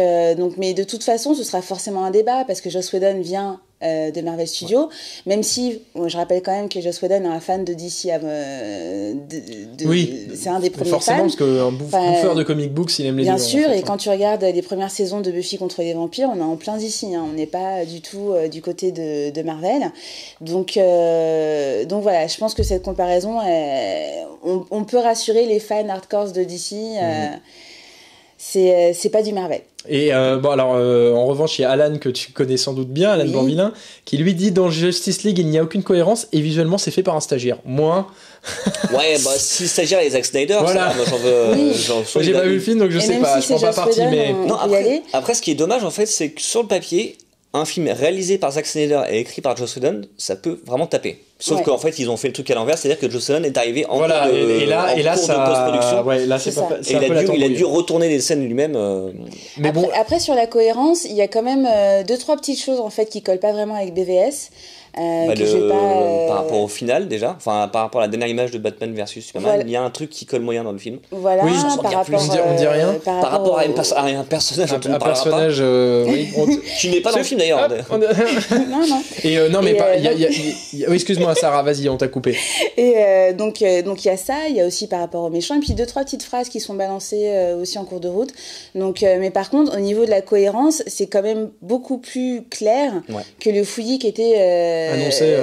Speaker 2: mais de toute façon ce sera forcément un débat parce que Joss Whedon vient de Marvel Studios, même si je rappelle quand même que Joss Whedon est un fan de DC, c'est un des premiers
Speaker 1: forcément,
Speaker 2: fans.
Speaker 1: Parce qu'un bouffeur de comic books, il aime les deux.
Speaker 2: Bien sûr, et quand tu regardes les premières saisons de Buffy contre les vampires, on est en plein DC, hein, on n'est pas du tout du côté de Marvel. Donc voilà, je pense que cette comparaison, on peut rassurer les fans hardcore de DC. C'est pas du Marvel.
Speaker 1: Et en revanche, il y a Alan que tu connais sans doute bien, Alan Banvillain, qui lui dit dans Justice League il n'y a aucune cohérence et visuellement c'est fait par un stagiaire. Moi.
Speaker 3: Si le stagiaire est Zack Snyder,
Speaker 1: voilà.
Speaker 3: Ça, moi j'en veux.
Speaker 1: J'ai pas vu le film donc je sais pas, je prends pas parti, mais.
Speaker 3: Non, après, ce qui est dommage en fait, c'est que sur le papier, un film réalisé par Zack Snyder et écrit par Joss Whedon, ça peut vraiment taper. Sauf qu'en fait, ils ont fait le truc à l'envers, c'est-à-dire que Joss Whedon est arrivé en cours de post-production.
Speaker 1: Ouais, là, c'est pas.
Speaker 3: Et il a dû retourner les scènes lui-même.
Speaker 2: Mais après, sur la cohérence, il y a quand même 2-3 petites choses en fait qui collent pas vraiment avec BVS.
Speaker 3: Par rapport au final déjà, enfin par rapport à la dernière image de Batman versus Superman, il y a un truc qui colle moyen dans le film.
Speaker 2: Voilà,
Speaker 1: oui, on dit rien.
Speaker 3: Par rapport à un personnage,
Speaker 1: un personnage
Speaker 3: qui n'est pas dans le film d'ailleurs.
Speaker 2: Non.
Speaker 1: Et non mais oui, excuse-moi Sarah, vas-y, on t'a coupé.
Speaker 2: Et donc il y a ça, il y a aussi par rapport aux méchants, et puis 2-3 petites phrases qui sont balancées aussi en cours de route. Donc mais par contre au niveau de la cohérence, c'est quand même beaucoup plus clair que le fouillis qui était
Speaker 1: annoncé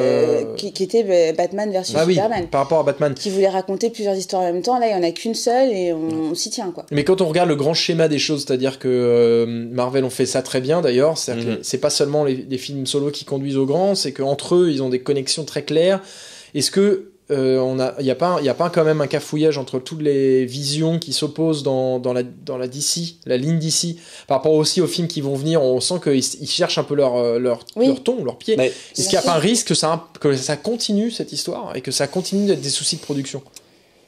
Speaker 2: qui était Batman versus Superman,
Speaker 1: par rapport à Batman,
Speaker 2: qui voulait raconter plusieurs histoires en même temps. Là il y en a qu'une seule et on s'y tient, quoi.
Speaker 1: Mais quand on regarde le grand schéma des choses, c'est-à-dire que Marvel ont fait ça très bien d'ailleurs, c'est-à-dire que c'est pas seulement les films solo qui conduisent au grand, c'est qu'entre eux ils ont des connexions très claires. Est-ce que il y a pas quand même un cafouillage entre toutes les visions qui s'opposent dans la DC, la ligne DC, par rapport aussi aux films qui vont venir. On sent qu'ils cherchent un peu leur ton, leur pied.
Speaker 3: Mais
Speaker 1: est-ce qu'il n'y a pas un risque que ça continue cette histoire et que ça continue d'être des soucis de production?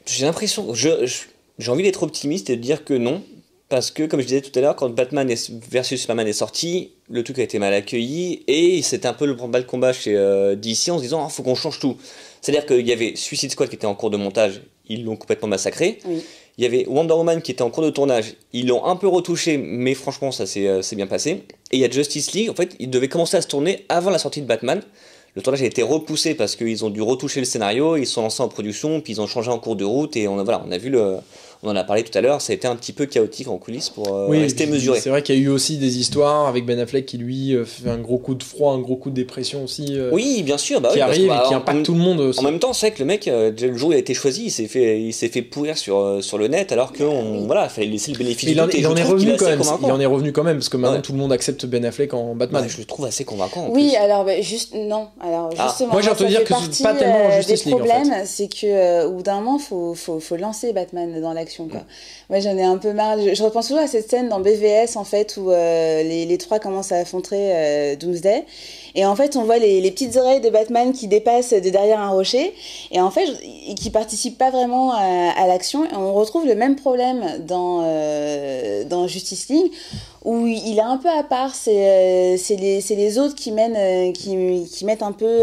Speaker 3: J'ai l'impression, j'ai envie d'être optimiste et de dire que non. Parce que, comme je disais tout à l'heure, quand Batman versus Superman est sorti, le truc a été mal accueilli et c'était un peu le bas de combat chez DC en se disant faut qu'on change tout. C'est-à-dire qu'il y avait Suicide Squad qui était en cours de montage, ils l'ont complètement massacré. Oui. Il y avait Wonder Woman qui était en cours de tournage, ils l'ont un peu retouché, mais franchement ça s'est bien passé. Et il y a Justice League, en fait, il devait commencer à se tourner avant la sortie de Batman. Le tournage a été repoussé parce qu'ils ont dû retoucher le scénario, ils sont lancés en production, puis ils ont changé en cours de route et on a vu on en a parlé tout à l'heure, ça a été un petit peu chaotique en coulisses pour rester mesuré.
Speaker 1: C'est vrai qu'il y a eu aussi des histoires avec Ben Affleck qui lui fait un gros coup de froid, un gros coup de dépression aussi.
Speaker 3: Oui, bien sûr,
Speaker 1: qui arrive et qui impacte tout le monde aussi.
Speaker 3: En même temps, c'est vrai que le mec, le jour où il a été choisi, il s'est fait pourrir sur le net, alors que il fallait laisser le bénéfice du doute.
Speaker 1: Il en est revenu quand même. Il en est revenu quand même parce que maintenant tout le monde accepte Ben Affleck en Batman.
Speaker 3: Je le trouve assez convaincant.
Speaker 2: Oui, alors justement,
Speaker 1: moi j'ai envie de dire que c'est pas tellement Justice League.
Speaker 2: Le problème, c'est que au bout d'un moment, faut lancer Batman dans l'action, quoi. Moi j'en ai un peu marre. Je repense toujours à cette scène dans BVS en fait où les trois commencent à affronter Doomsday et en fait on voit les petites oreilles de Batman qui dépassent de derrière un rocher et en fait qui participent pas vraiment à l'action. Et on retrouve le même problème dans Justice League où il est un peu à part. C'est les autres qui mènent qui mettent un peu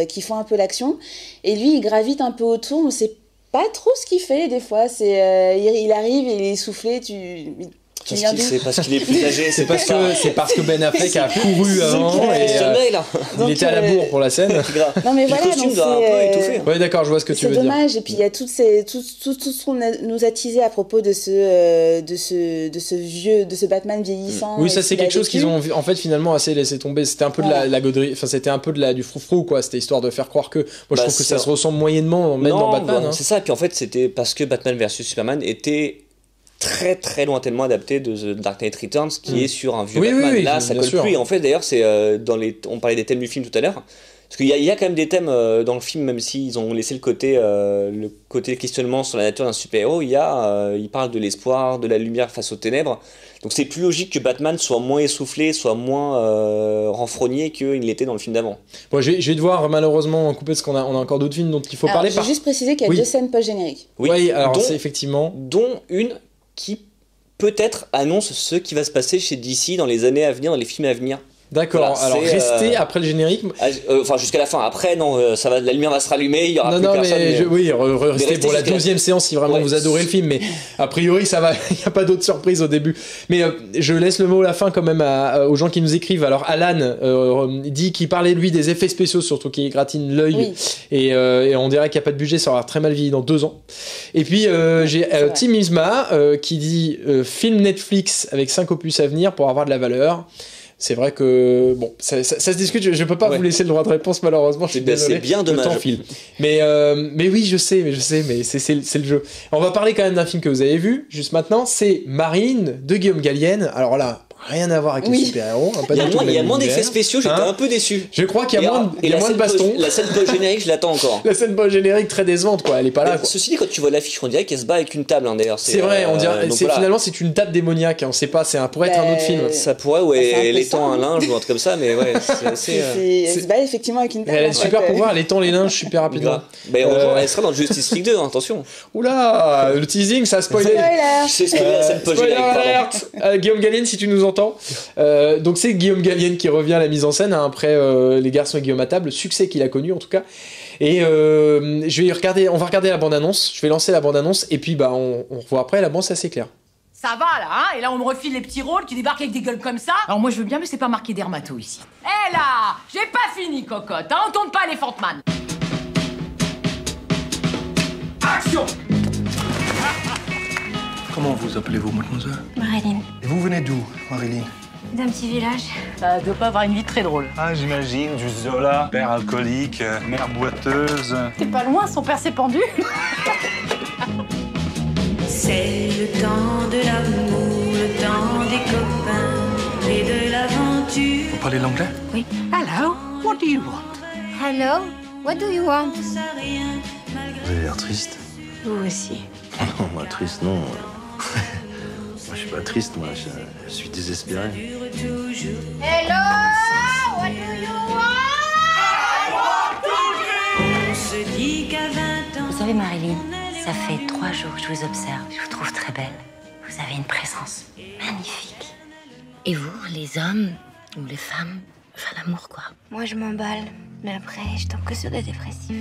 Speaker 2: qui font un peu l'action et lui il gravite un peu autour. On sait pas trop ce qu'il fait des fois, il arrive et il est essoufflé,
Speaker 3: c'est parce qu'il est plus âgé,
Speaker 1: c'est parce que Ben Affleck a couru avant et il était à la bourre pour la scène.
Speaker 2: Non mais voilà, donc
Speaker 3: c'est un peu étouffé.
Speaker 1: Ouais, d'accord, je vois ce que tu veux dire.
Speaker 2: C'est dommage et puis il y a tout ce qu'on nous a teasé à propos de ce Batman vieillissant.
Speaker 1: Oui, ça c'est quelque chose qu'ils ont en fait finalement assez laissé tomber. C'était un peu de la gauderie, enfin c'était un peu du froufrou quoi, c'était histoire de faire croire que moi je trouve que ça se ressemble moyennement même dans Batman.
Speaker 3: C'est ça, et puis en fait c'était parce que Batman vs Superman était très très lointainement adapté de The Dark Knight Returns qui est sur un vieux Batman. Là ça colle plus et en fait d'ailleurs c'est on parlait des thèmes du film tout à l'heure parce qu'il y a quand même des thèmes dans le film, même s'ils ont laissé le côté questionnement sur la nature d'un super-héros, il parle de l'espoir, de la lumière face aux ténèbres, donc c'est plus logique que Batman soit moins essoufflé, soit moins renfrogné qu'il l'était dans le film d'avant.
Speaker 1: Bon, je vais devoir malheureusement couper parce qu'on a encore d'autres films dont il faut parler.
Speaker 2: Je vais juste préciser qu'il y a 2 scènes post-génériques.
Speaker 1: Oui, alors c'est effectivement...
Speaker 3: Dont une qui peut-être annonce ce qui va se passer chez DC dans les années à venir, dans les films à venir.
Speaker 1: D'accord, voilà, alors restez après le générique.
Speaker 3: Enfin jusqu'à la fin, après non, ça va, la lumière va se rallumer, il y aura plus personne.
Speaker 1: Restez pour la 12e séance si vraiment vous adorez le film, mais a priori ça va, il n'y a pas d'autres surprises au début. Mais je laisse le mot à la fin quand même aux gens qui nous écrivent. Alors Alan dit qu'il parlait lui des effets spéciaux surtout qui gratinent l'œil et on dirait qu'il n'y a pas de budget, ça aura très mal vieilli dans 2 ans. Et puis j'ai Tim Isma qui dit film Netflix avec 5 opus à venir pour avoir de la valeur. C'est vrai que bon, ça se discute. Je peux pas vous laisser le droit de réponse malheureusement. Je suis désolé.
Speaker 3: C'est bien dommage.
Speaker 1: Le temps file. Mais oui, je sais, mais c'est le jeu. On va parler quand même d'un film que vous avez vu juste maintenant. C'est Marine de Guillaume Gallienne. Alors là, rien à voir avec les super-héros.
Speaker 3: Il y a moins d'effets spéciaux. J'étais un peu déçu.
Speaker 1: Je crois qu'il y a moins de bastons.
Speaker 3: La scène post-générique, je l'attends encore.
Speaker 1: La scène post-générique très décevante, quoi. Elle est pas là.
Speaker 3: Ceci dit, quand tu vois l'affiche, on dirait qu'elle se bat avec une table. D'ailleurs,
Speaker 1: c'est vrai. On dirait. Finalement, c'est une table démoniaque. On sait pas. Ça pourrait être un autre film.
Speaker 3: Ça pourrait, elle étend un linge ou un truc comme ça, mais ouais.
Speaker 2: Elle se bat effectivement avec une table.
Speaker 1: Elle a super pouvoir. Elle étend les linges super rapidement.
Speaker 3: Elle sera dans Justice League 2. Attention.
Speaker 1: Oula, le teasing, ça a spoilé.
Speaker 3: C'est spoilé la scène post-générique.
Speaker 1: Guillaume Gallienne, si tu nous entends. Donc c'est Guillaume Gallienne qui revient à la mise en scène après Les Garçons et Guillaume à table, le succès qu'il a connu en tout cas. Et on va regarder la bande-annonce. Je vais lancer la bande-annonce et puis on revoit après. La bande, c'est assez clair.
Speaker 9: Ça va là, hein? Et là on me refile les petits rôles qui débarquent avec des gueules comme ça. Alors moi je veux bien, mais c'est pas marqué dermato ici. Eh là, j'ai pas fini, cocotte, hein? On tourne pas les Fantman. Action!
Speaker 10: Comment vous appelez-vous, mademoiselle?
Speaker 11: Marilyn.
Speaker 10: Et vous venez d'où, Marilyn?
Speaker 11: D'un petit village.
Speaker 9: Ça doit pas avoir une vie très drôle.
Speaker 10: Ah, j'imagine, du Zola, père alcoolique, mère boiteuse.
Speaker 9: T'es pas loin, son père s'est pendu.
Speaker 11: C'est le temps de l'amour, le temps des copains et de l'aventure.
Speaker 10: Vous parlez l'anglais?
Speaker 11: Oui.
Speaker 9: Hello, what do you want?
Speaker 11: Hello, what do you want?
Speaker 12: Vous avez l'air triste.
Speaker 11: Vous aussi.
Speaker 12: Non, moi triste, non. Moi je suis pas triste, moi je suis désespéré.
Speaker 8: Hello, what do you want?
Speaker 11: On se dit qu'à 20 ans.
Speaker 13: Vous savez, Marilyn, ça fait 3 jours que je vous observe. Je vous trouve très belle. Vous avez une présence magnifique. Et vous, les hommes ou les femmes, enfin l'amour quoi.
Speaker 11: Moi, je m'emballe. Mais après, je tombe que sur des dépressifs.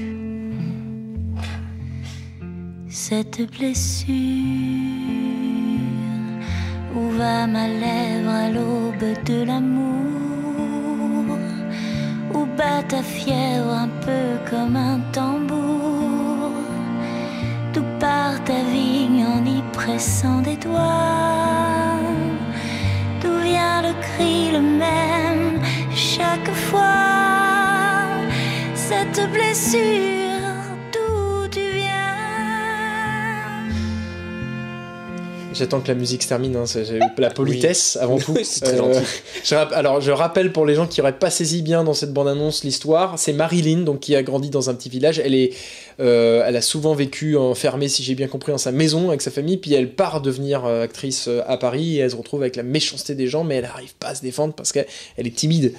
Speaker 13: Cette blessure, où va ma lèvre à l'aube de l'amour? Où bat ta fièvre un peu comme un tambour? D'où part ta vigne en y pressant des doigts? D'où vient le cri le même chaque fois? Cette blessure, d'où tu viens?
Speaker 1: J'attends que la musique se termine, hein. J'ai la politesse avant tout.
Speaker 3: Oui, c'est très gentil.
Speaker 1: Alors je rappelle pour les gens qui n'auraient pas saisi bien dans cette bande-annonce l'histoire, c'est Marilyn, donc qui a grandi dans un petit village. Elle a souvent vécu enfermée, si j'ai bien compris, dans sa maison avec sa famille, puis elle part devenir actrice à Paris et elle se retrouve avec la méchanceté des gens, mais elle n'arrive pas à se défendre parce qu'elle est timide.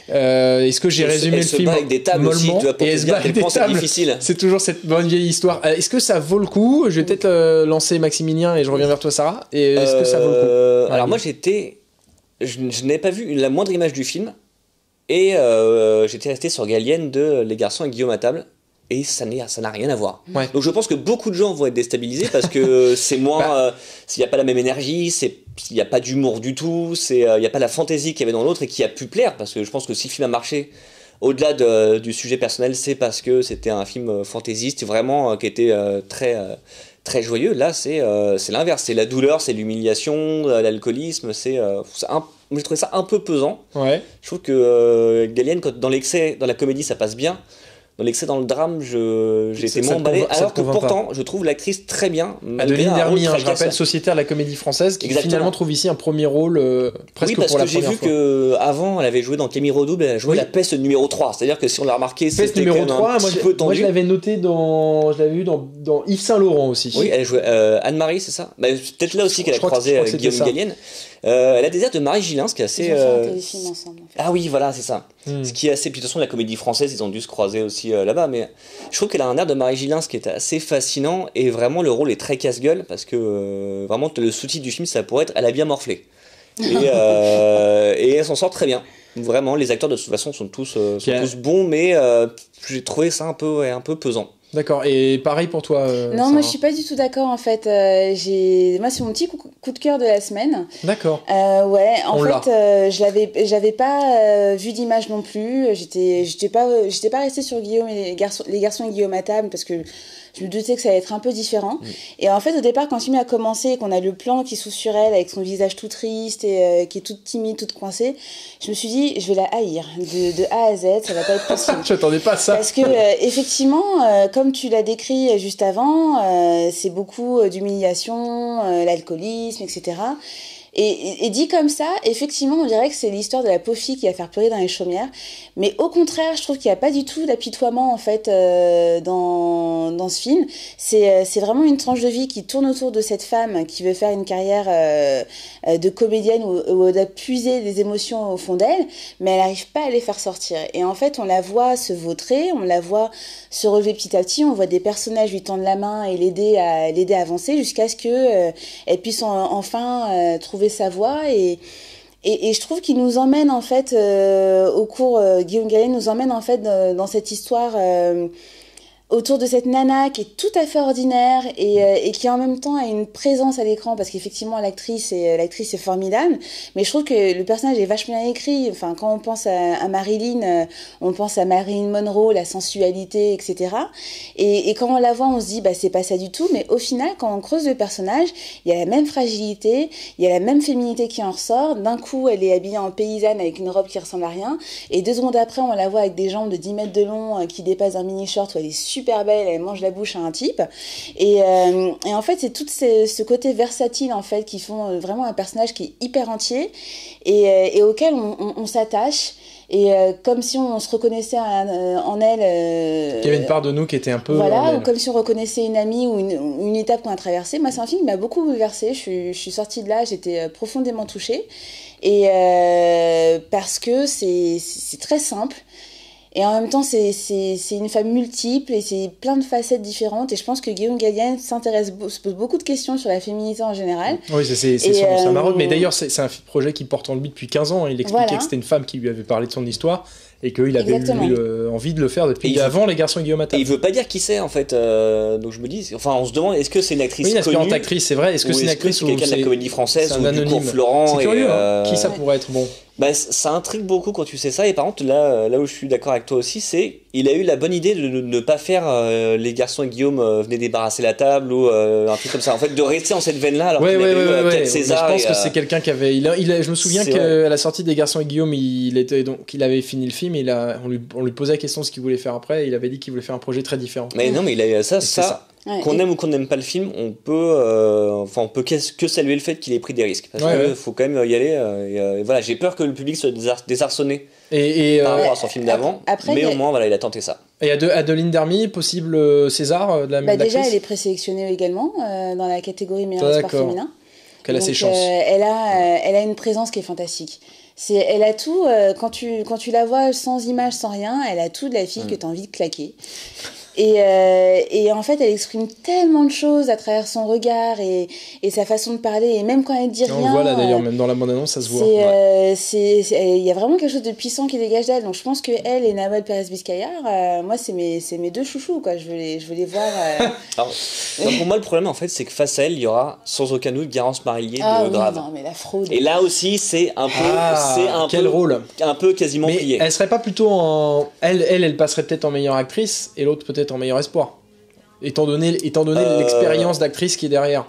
Speaker 1: Est-ce que j'ai résumé le film
Speaker 3: avec des tables
Speaker 1: mollement?
Speaker 3: aussi, et elle se bat avec des tables. Difficile.
Speaker 1: C'est toujours cette bonne vieille histoire. Est-ce que ça vaut le coup? Je vais peut-être lancer Maximilien et je reviens vers toi, Sarah. Et est-ce que ça vaut le coup?
Speaker 3: Alors moi je n'avais pas vu la moindre image du film et j'étais resté sur Gallienne de Les Garçons avec Guillaume à table. Et ça n'a rien à voir.
Speaker 1: Ouais.
Speaker 3: Donc je pense que beaucoup de gens vont être déstabilisés parce que c'est moins... s'il n'y a pas la même énergie, il n'y a pas d'humour du tout, il n'y a pas la fantaisie qu'il y avait dans l'autre et qui a pu plaire. Parce que je pense que si le film a marché, au-delà du sujet personnel, c'est parce que c'était un film fantaisiste, vraiment, qui était très joyeux. Là, c'est l'inverse. C'est la douleur, c'est l'humiliation, l'alcoolisme. J'ai trouvé ça un peu pesant.
Speaker 1: Ouais.
Speaker 3: Je trouve que Gallienne, dans l'excès, dans la comédie, ça passe bien. Dans l'excès, dans le drame, j'ai été moins emballé. Alors que pourtant, je trouve l'actrice très bien.
Speaker 1: Adeline Dermy, je rappelle, sociétaire de la Comédie Française, qui finalement trouve ici un premier rôle presque pour la première fois.
Speaker 3: Oui, parce que j'ai vu qu'avant, elle avait joué dans Camille Redouble, elle a joué la peste numéro 3. C'est-à-dire que si on l'a remarqué, c'était
Speaker 1: numéro 3,
Speaker 3: un petit peu tendu.
Speaker 1: Moi, je l'avais noté je l'avais vu dans Yves Saint-Laurent aussi.
Speaker 3: Oui, elle a joué Anne-Marie, c'est ça? Peut-être là aussi qu'elle a croisé Guillaume Gallienne. Elle a des airs de Marie Gillin, ce qui est assez...
Speaker 2: Ils ont fait un téléfilm ensemble, en fait.
Speaker 3: Ah oui, voilà, c'est ça. Ce qui est assez... Puis de toute façon, la comédie française, ils ont dû se croiser aussi là-bas, mais je trouve qu'elle a un air de Marie Gillin, ce qui est assez fascinant, et vraiment, le rôle est très casse-gueule, parce que vraiment, le sous-titre du film, ça pourrait être « Elle a bien morflé ». Et elle s'en sort très bien. Vraiment, les acteurs, de toute façon, sont tous bons, mais j'ai trouvé ça un peu pesant.
Speaker 1: D'accord, et pareil pour toi
Speaker 2: Non,
Speaker 1: Sarah.
Speaker 2: moi je suis pas du tout d'accord en fait. Moi c'est mon petit coup de cœur de la semaine.
Speaker 1: D'accord.
Speaker 2: Ouais, en fait, j'avais pas vu d'image non plus. J'étais pas restée sur Guillaume et les garçons et Guillaume à table parce que je me doutais que ça allait être un peu différent. Et en fait, au départ, quand le film a commencé et qu'on a le plan qui s'ouvre sur elle avec son visage tout triste et qui est toute timide, toute coincée, je me suis dit, je vais la haïr de A à Z, ça va pas être possible.
Speaker 1: Je m'attendais pas à ça.
Speaker 2: Parce que, effectivement, comme tu l'as décrit juste avant, c'est beaucoup d'humiliation, l'alcoolisme, etc. Et dit comme ça, effectivement, on dirait que c'est l'histoire de la pauvre fille qui va faire pleurer dans les chaumières. Mais au contraire, je trouve qu'il n'y a pas du tout d'apitoiement, en fait, dans ce film. C'est vraiment une tranche de vie qui tourne autour de cette femme qui veut faire une carrière de comédienne où elle doit puiser des émotions au fond d'elle, mais elle n'arrive pas à les faire sortir. Et en fait, on la voit se vautrer, on la voit se relever petit à petit, on voit des personnages lui tendre la main et l'aider à avancer jusqu'à ce que elle puisse enfin trouver sa voie et je trouve qu'il nous emmène en fait au cours Guillaume Gallienne nous emmène en fait dans cette histoire autour de cette nana qui est tout à fait ordinaire et qui en même temps a une présence à l'écran parce qu'effectivement l'actrice est formidable, mais je trouve que le personnage est vachement bien écrit. Enfin, quand on pense à Marilyn, on pense à Marilyn Monroe, la sensualité, etc. Et quand on la voit, on se dit bah c'est pas ça du tout, mais au final, quand on creuse le personnage, il y a la même fragilité, il y a la même féminité qui en ressort. D'un coup, elle est habillée en paysanne avec une robe qui ressemble à rien, et 2 secondes après, on la voit avec des jambes de 10 mètres de long qui dépassent un mini short où elle est super super belle, elle mange la bouche à un type. Et en fait, c'est tout ce côté versatile en fait qui font vraiment un personnage qui est hyper entier et auquel on s'attache. Et comme si on se reconnaissait en elle.
Speaker 1: Il y avait une part de nous qui était un peu.
Speaker 2: Voilà, ou comme si on reconnaissait une amie ou une étape qu'on a traversée. Moi, c'est un film qui m'a beaucoup bouleversée. Je suis sortie de là, j'étais profondément touchée. Et parce que c'est très simple. Et en même temps, c'est une femme multiple et c'est plein de facettes différentes. Et je pense que Guillaume Gallienne se pose beaucoup de questions sur la féminité en général.
Speaker 1: Oui, c'est sa marotte. Mais d'ailleurs, c'est un projet qui porte en lui depuis 15 ans. Il expliquait que c'était une femme qui lui avait parlé de son histoire et qu'il avait eu envie de le faire depuis avant Les Garçons et Guillaume à table.
Speaker 3: Et il veut pas dire qui c'est en fait. Donc je me dis, enfin, on se demande, est-ce que c'est une actrice connue ?
Speaker 1: Oui, une actrice, c'est vrai. Est-ce que c'est une actrice ou
Speaker 3: quelqu'un de la comédie française ou du cours Florent ?
Speaker 1: C'est curieux. Qui ça pourrait être bon ?
Speaker 3: Bah, ça intrigue beaucoup quand tu sais ça. Et par contre, là où je suis d'accord avec toi aussi, c'est il a eu la bonne idée de ne pas faire Les Garçons et Guillaume venaient débarrasser la table ou un truc comme ça. En fait, de rester en cette veine-là alors qu'il avait eu peut-être César.
Speaker 1: Je pense que c'est quelqu'un qui avait. Je me souviens qu'à la sortie des Garçons et Guillaume, il avait fini le film et on lui posait la question de ce qu'il voulait faire après. Et il avait dit qu'il voulait faire un projet très différent.
Speaker 3: Mais non, mais il a eu ça. Qu'on aime ou qu'on n'aime pas le film, on peut que saluer le fait qu'il ait pris des risques. Parce qu'il faut quand même y aller. Et voilà, j'ai peur que le public soit désarçonné par rapport à son film d'avant. Mais au moins, voilà, il a tenté ça.
Speaker 1: Et Adeline Dermy, possible César de la même
Speaker 2: déjà, elle est présélectionnée également dans la catégorie meilleur sport féminin.
Speaker 1: Elle a ses chances.
Speaker 2: Elle a une présence qui est fantastique. Elle a tout, quand tu la vois sans image, sans rien, elle a tout de la fille que tu as envie de claquer. Et en fait, elle exprime tellement de choses à travers son regard et sa façon de parler, et même quand elle dit rien.
Speaker 1: On voit là d'ailleurs, même dans la bande-annonce, ça se voit.
Speaker 2: Il y a vraiment quelque chose de puissant qui dégage d'elle. Donc je pense que elle et Nawal Pérez-Biscayar, moi, c'est mes deux chouchous, quoi. Je veux les voir.
Speaker 3: Alors, pour moi, le problème, en fait, c'est que face à elle, il y aura sans aucun doute Garance Marillier de Grave.
Speaker 2: Non, mais la fraude.
Speaker 3: Et là aussi, c'est un peu.
Speaker 1: Quel rôle.
Speaker 3: Un peu quasiment plié.
Speaker 1: Elle serait pas plutôt en. Elle passerait peut-être en meilleure actrice et l'autre peut-être en meilleur espoir, étant donné l'expérience d'actrice qui est derrière.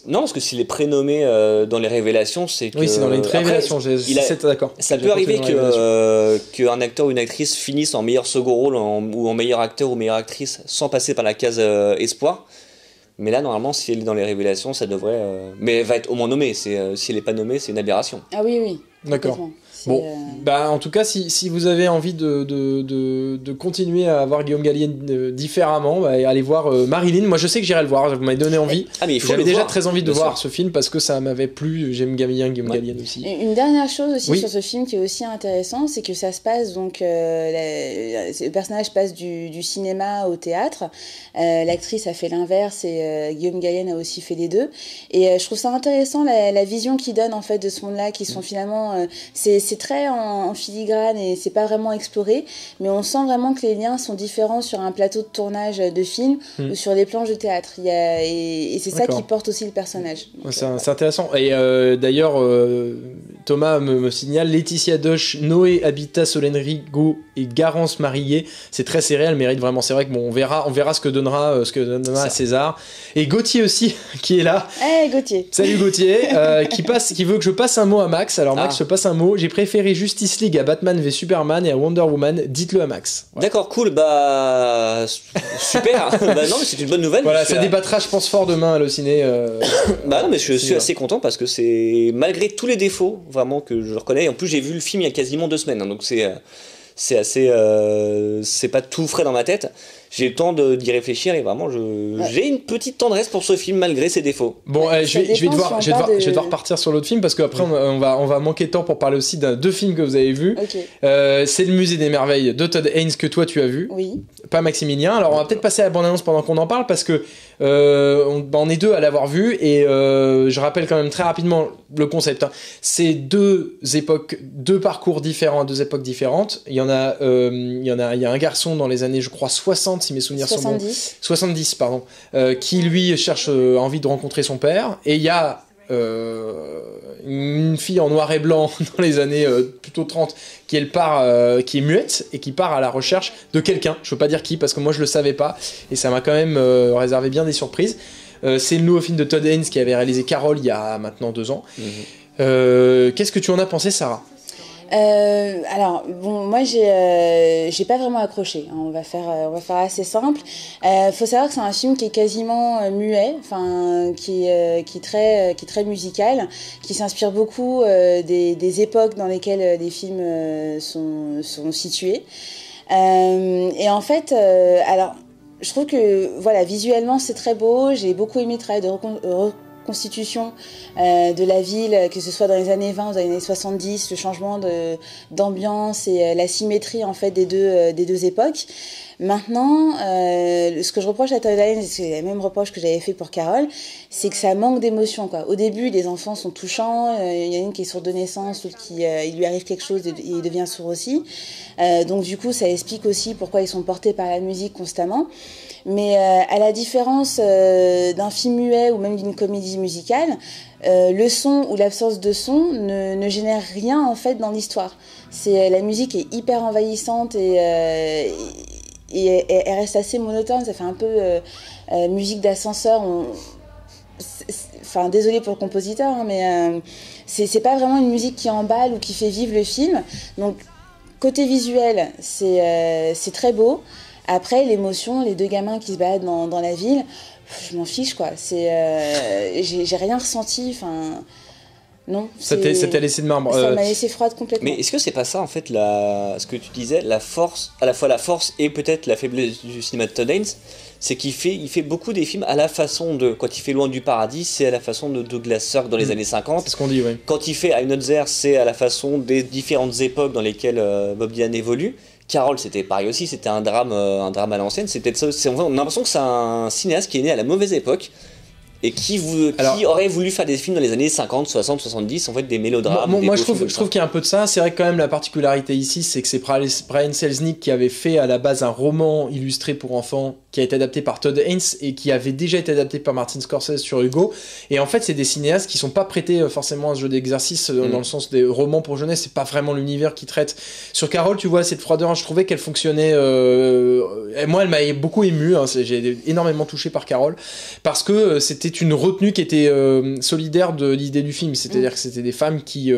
Speaker 3: Non, parce que s'il est prénommé dans les révélations, c'est que...
Speaker 1: Oui, c'est dans les révélations, d'accord.
Speaker 3: Ça peut arriver qu'un acteur ou une actrice finisse en meilleur second rôle ou en meilleur acteur ou meilleure actrice sans passer par la case espoir. Mais là, normalement, si elle est dans les révélations, ça devrait... Mais elle va être au moins nommée. Si elle n'est pas nommée, c'est une aberration.
Speaker 2: Ah oui.
Speaker 1: D'accord. Bon, en tout cas, si vous avez envie de continuer à voir Guillaume Gallienne différemment, allez voir Marilyn. Moi, je sais que j'irai le voir. Vous m'avez donné envie.
Speaker 3: Mais
Speaker 1: j'avais déjà très envie de voir ce film parce que ça m'avait plu. J'aime bien Guillaume Gallienne aussi.
Speaker 2: Et une dernière chose aussi sur ce film qui est aussi intéressant, c'est que ça se passe donc le personnage passe du cinéma au théâtre. L'actrice a fait l'inverse et Guillaume Gallienne a aussi fait les deux. Et je trouve ça intéressant la vision qu'il donne en fait de ce monde-là, qui sont finalement c'est très en filigrane et c'est pas vraiment exploré, mais on sent vraiment que les liens sont différents sur un plateau de tournage de film ou sur des planches de théâtre. Et c'est ça qui porte aussi le personnage. Donc,
Speaker 1: c'est intéressant. Et d'ailleurs, Thomas me signale Laetitia Doche, Noé Habitat, Solène Rigaud et Garance Marillier. C'est très serré, elle mérite vraiment. C'est vrai que on verra ce que donnera à César. Et Gauthier aussi, qui est là.
Speaker 2: Gauthier.
Speaker 1: Salut Gauthier, qui veut que je passe un mot à Max. Alors Max, je passe un mot. J'ai préféré Justice League à Batman v Superman et à Wonder Woman. Dites-le à Max.
Speaker 3: Ouais. D'accord, cool. Super. Non, mais c'est une bonne nouvelle.
Speaker 1: Voilà, ça débattra, je pense, fort demain à l'Allociné.
Speaker 3: Non, mais je suis assez content parce que c'est malgré tous les défauts vraiment que je reconnais. En plus, j'ai vu le film il y a quasiment 2 semaines, donc c'est assez, c'est pas tout frais dans ma tête. J'ai le temps d'y réfléchir et vraiment j'ai une petite tendresse pour ce film malgré ses défauts.
Speaker 1: Bon, je vais devoir partir sur l'autre film parce qu'après on va manquer de temps pour parler aussi d'un 2 films que vous avez vus. C'est Le Musée des Merveilles de Todd Haynes que toi tu as vu.
Speaker 2: Oui.
Speaker 1: Pas Maximilien. Alors on va peut-être passer à la bande-annonce pendant qu'on en parle parce que on est 2 à l'avoir vu et je rappelle quand même très rapidement le concept. C'est 2 parcours différents à 2 époques différentes. Il y a un garçon dans les années, je crois, 60, si mes souvenirs sont bons. 70, pardon. Qui lui cherche envie de rencontrer son père. Et il y a une fille en noir et blanc dans les années plutôt 30 qui est muette et qui part à la recherche de quelqu'un. Je veux pas dire qui parce que moi je le savais pas et ça m'a quand même réservé bien des surprises. C'est le nouveau film de Todd Haynes qui avait réalisé Carole il y a maintenant 2 ans. Qu'est-ce que tu en as pensé, Sarah ?
Speaker 2: Alors bon, moi j'ai pas vraiment accroché. On va faire assez simple. Faut savoir que c'est un film qui est quasiment muet, enfin qui est très musical, qui s'inspire beaucoup des époques dans lesquelles les films sont situés. Et en fait, alors je trouve que voilà, visuellement c'est très beau. J'ai beaucoup aimé le travail de reconstitution de la ville, que ce soit dans les années 20 ou dans les années 70, le changement d'ambiance et la symétrie en fait des deux époques. Maintenant, ce que je reproche à Todd Haynes, c'est le même reproche que j'avais fait pour Carol, c'est que ça manque d'émotion, quoi. Au début, les enfants sont touchants, il y en a une qui est sourde de naissance, l'autre il lui arrive quelque chose et il devient sourd aussi. Donc du coup, ça explique aussi pourquoi ils sont portés par la musique constamment. Mais à la différence d'un film muet ou même d'une comédie musicale, le son ou l'absence de son ne génère rien en fait dans l'histoire. La musique est hyper envahissante et elle reste assez monotone. Ça fait un peu musique d'ascenseur. Enfin, désolée pour le compositeur, hein, mais c'est pas vraiment une musique qui emballe ou qui fait vivre le film. Donc côté visuel, c'est très beau. Après, l'émotion, les deux gamins qui se baladent dans la ville, je m'en fiche, quoi. J'ai rien ressenti, enfin... Non.
Speaker 1: Ça t'a laissé de marbre.
Speaker 2: Ça m'a laissé froide complètement.
Speaker 3: Mais est-ce que c'est pas ça, en fait, ce que tu disais, la force, à la fois la force et peut-être la faiblesse du cinéma de Todd Haynes, c'est qu'il fait beaucoup des films à la façon de... Quand il fait Loin du paradis, c'est à la façon de Douglas Sirk dans les années 50.
Speaker 1: C'est ce qu'on dit, oui.
Speaker 3: Quand il fait I'm Not There, c'est à la façon des différentes époques dans lesquelles Bob Dylan évolue. Carol, c'était pareil aussi, c'était un drame à l'ancienne. C'est peut-être ça. On a l'impression que c'est un cinéaste qui est né à la mauvaise époque et qui aurait voulu faire des films dans les années 50, 60, 70, en fait des mélodrames.
Speaker 1: Moi je trouve qu'il y a un peu de ça. C'est vrai que quand même la particularité ici, c'est que c'est Brian Selznick qui avait fait à la base un roman illustré pour enfants qui a été adapté par Todd Haynes et qui avait déjà été adapté par Martin Scorsese sur Hugo. Et en fait, c'est des cinéastes qui sont pas prêtés forcément à ce jeu d'exercice dans le sens des romans pour jeunesse. C'est pas vraiment l'univers qu'ils traitent. Sur Carol, tu vois, cette froideur, je trouvais qu'elle fonctionnait. Moi, elle m'a beaucoup ému. Hein, j'ai énormément touché par Carol parce que c'était une retenue qui était solidaire de l'idée du film. C'est-à-dire que c'était des femmes qui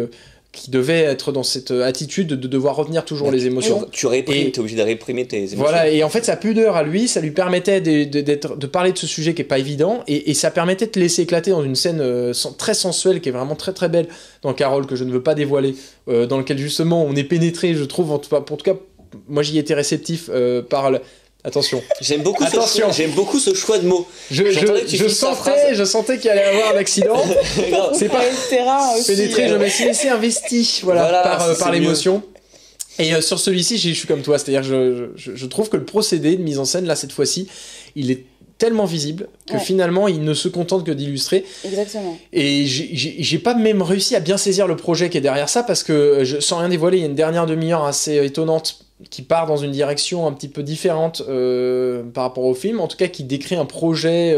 Speaker 1: devaient être dans cette attitude de devoir retenir toujours les émotions.
Speaker 3: Tu réprimes, t'es obligé de réprimer tes émotions.
Speaker 1: Voilà, et en fait, sa pudeur à lui, ça lui permettait de parler de ce sujet qui est pas évident, et ça permettait de te laisser éclater dans une scène très sensuelle, qui est vraiment très très belle dans Carol, que je ne veux pas dévoiler, dans lequel justement on est pénétré, je trouve, en tout cas, moi j'y étais réceptif par Attention.
Speaker 3: J'aime beaucoup ce choix de mots.
Speaker 1: Je sentais qu'il allait y avoir un accident. C'est pas pénétré, je me suis laissé investi par l'émotion. Et sur celui-ci, je suis comme toi, c'est-à-dire je trouve que le procédé de mise en scène, là, cette fois-ci, il est tellement visible que finalement il ne se contente que d'illustrer.
Speaker 2: Exactement.
Speaker 1: Et j'ai pas même réussi à bien saisir le projet qui est derrière ça, parce que sans rien dévoiler, il y a une dernière demi-heure assez étonnante qui part dans une direction un petit peu différente par rapport au film, en tout cas qui décrit un projet,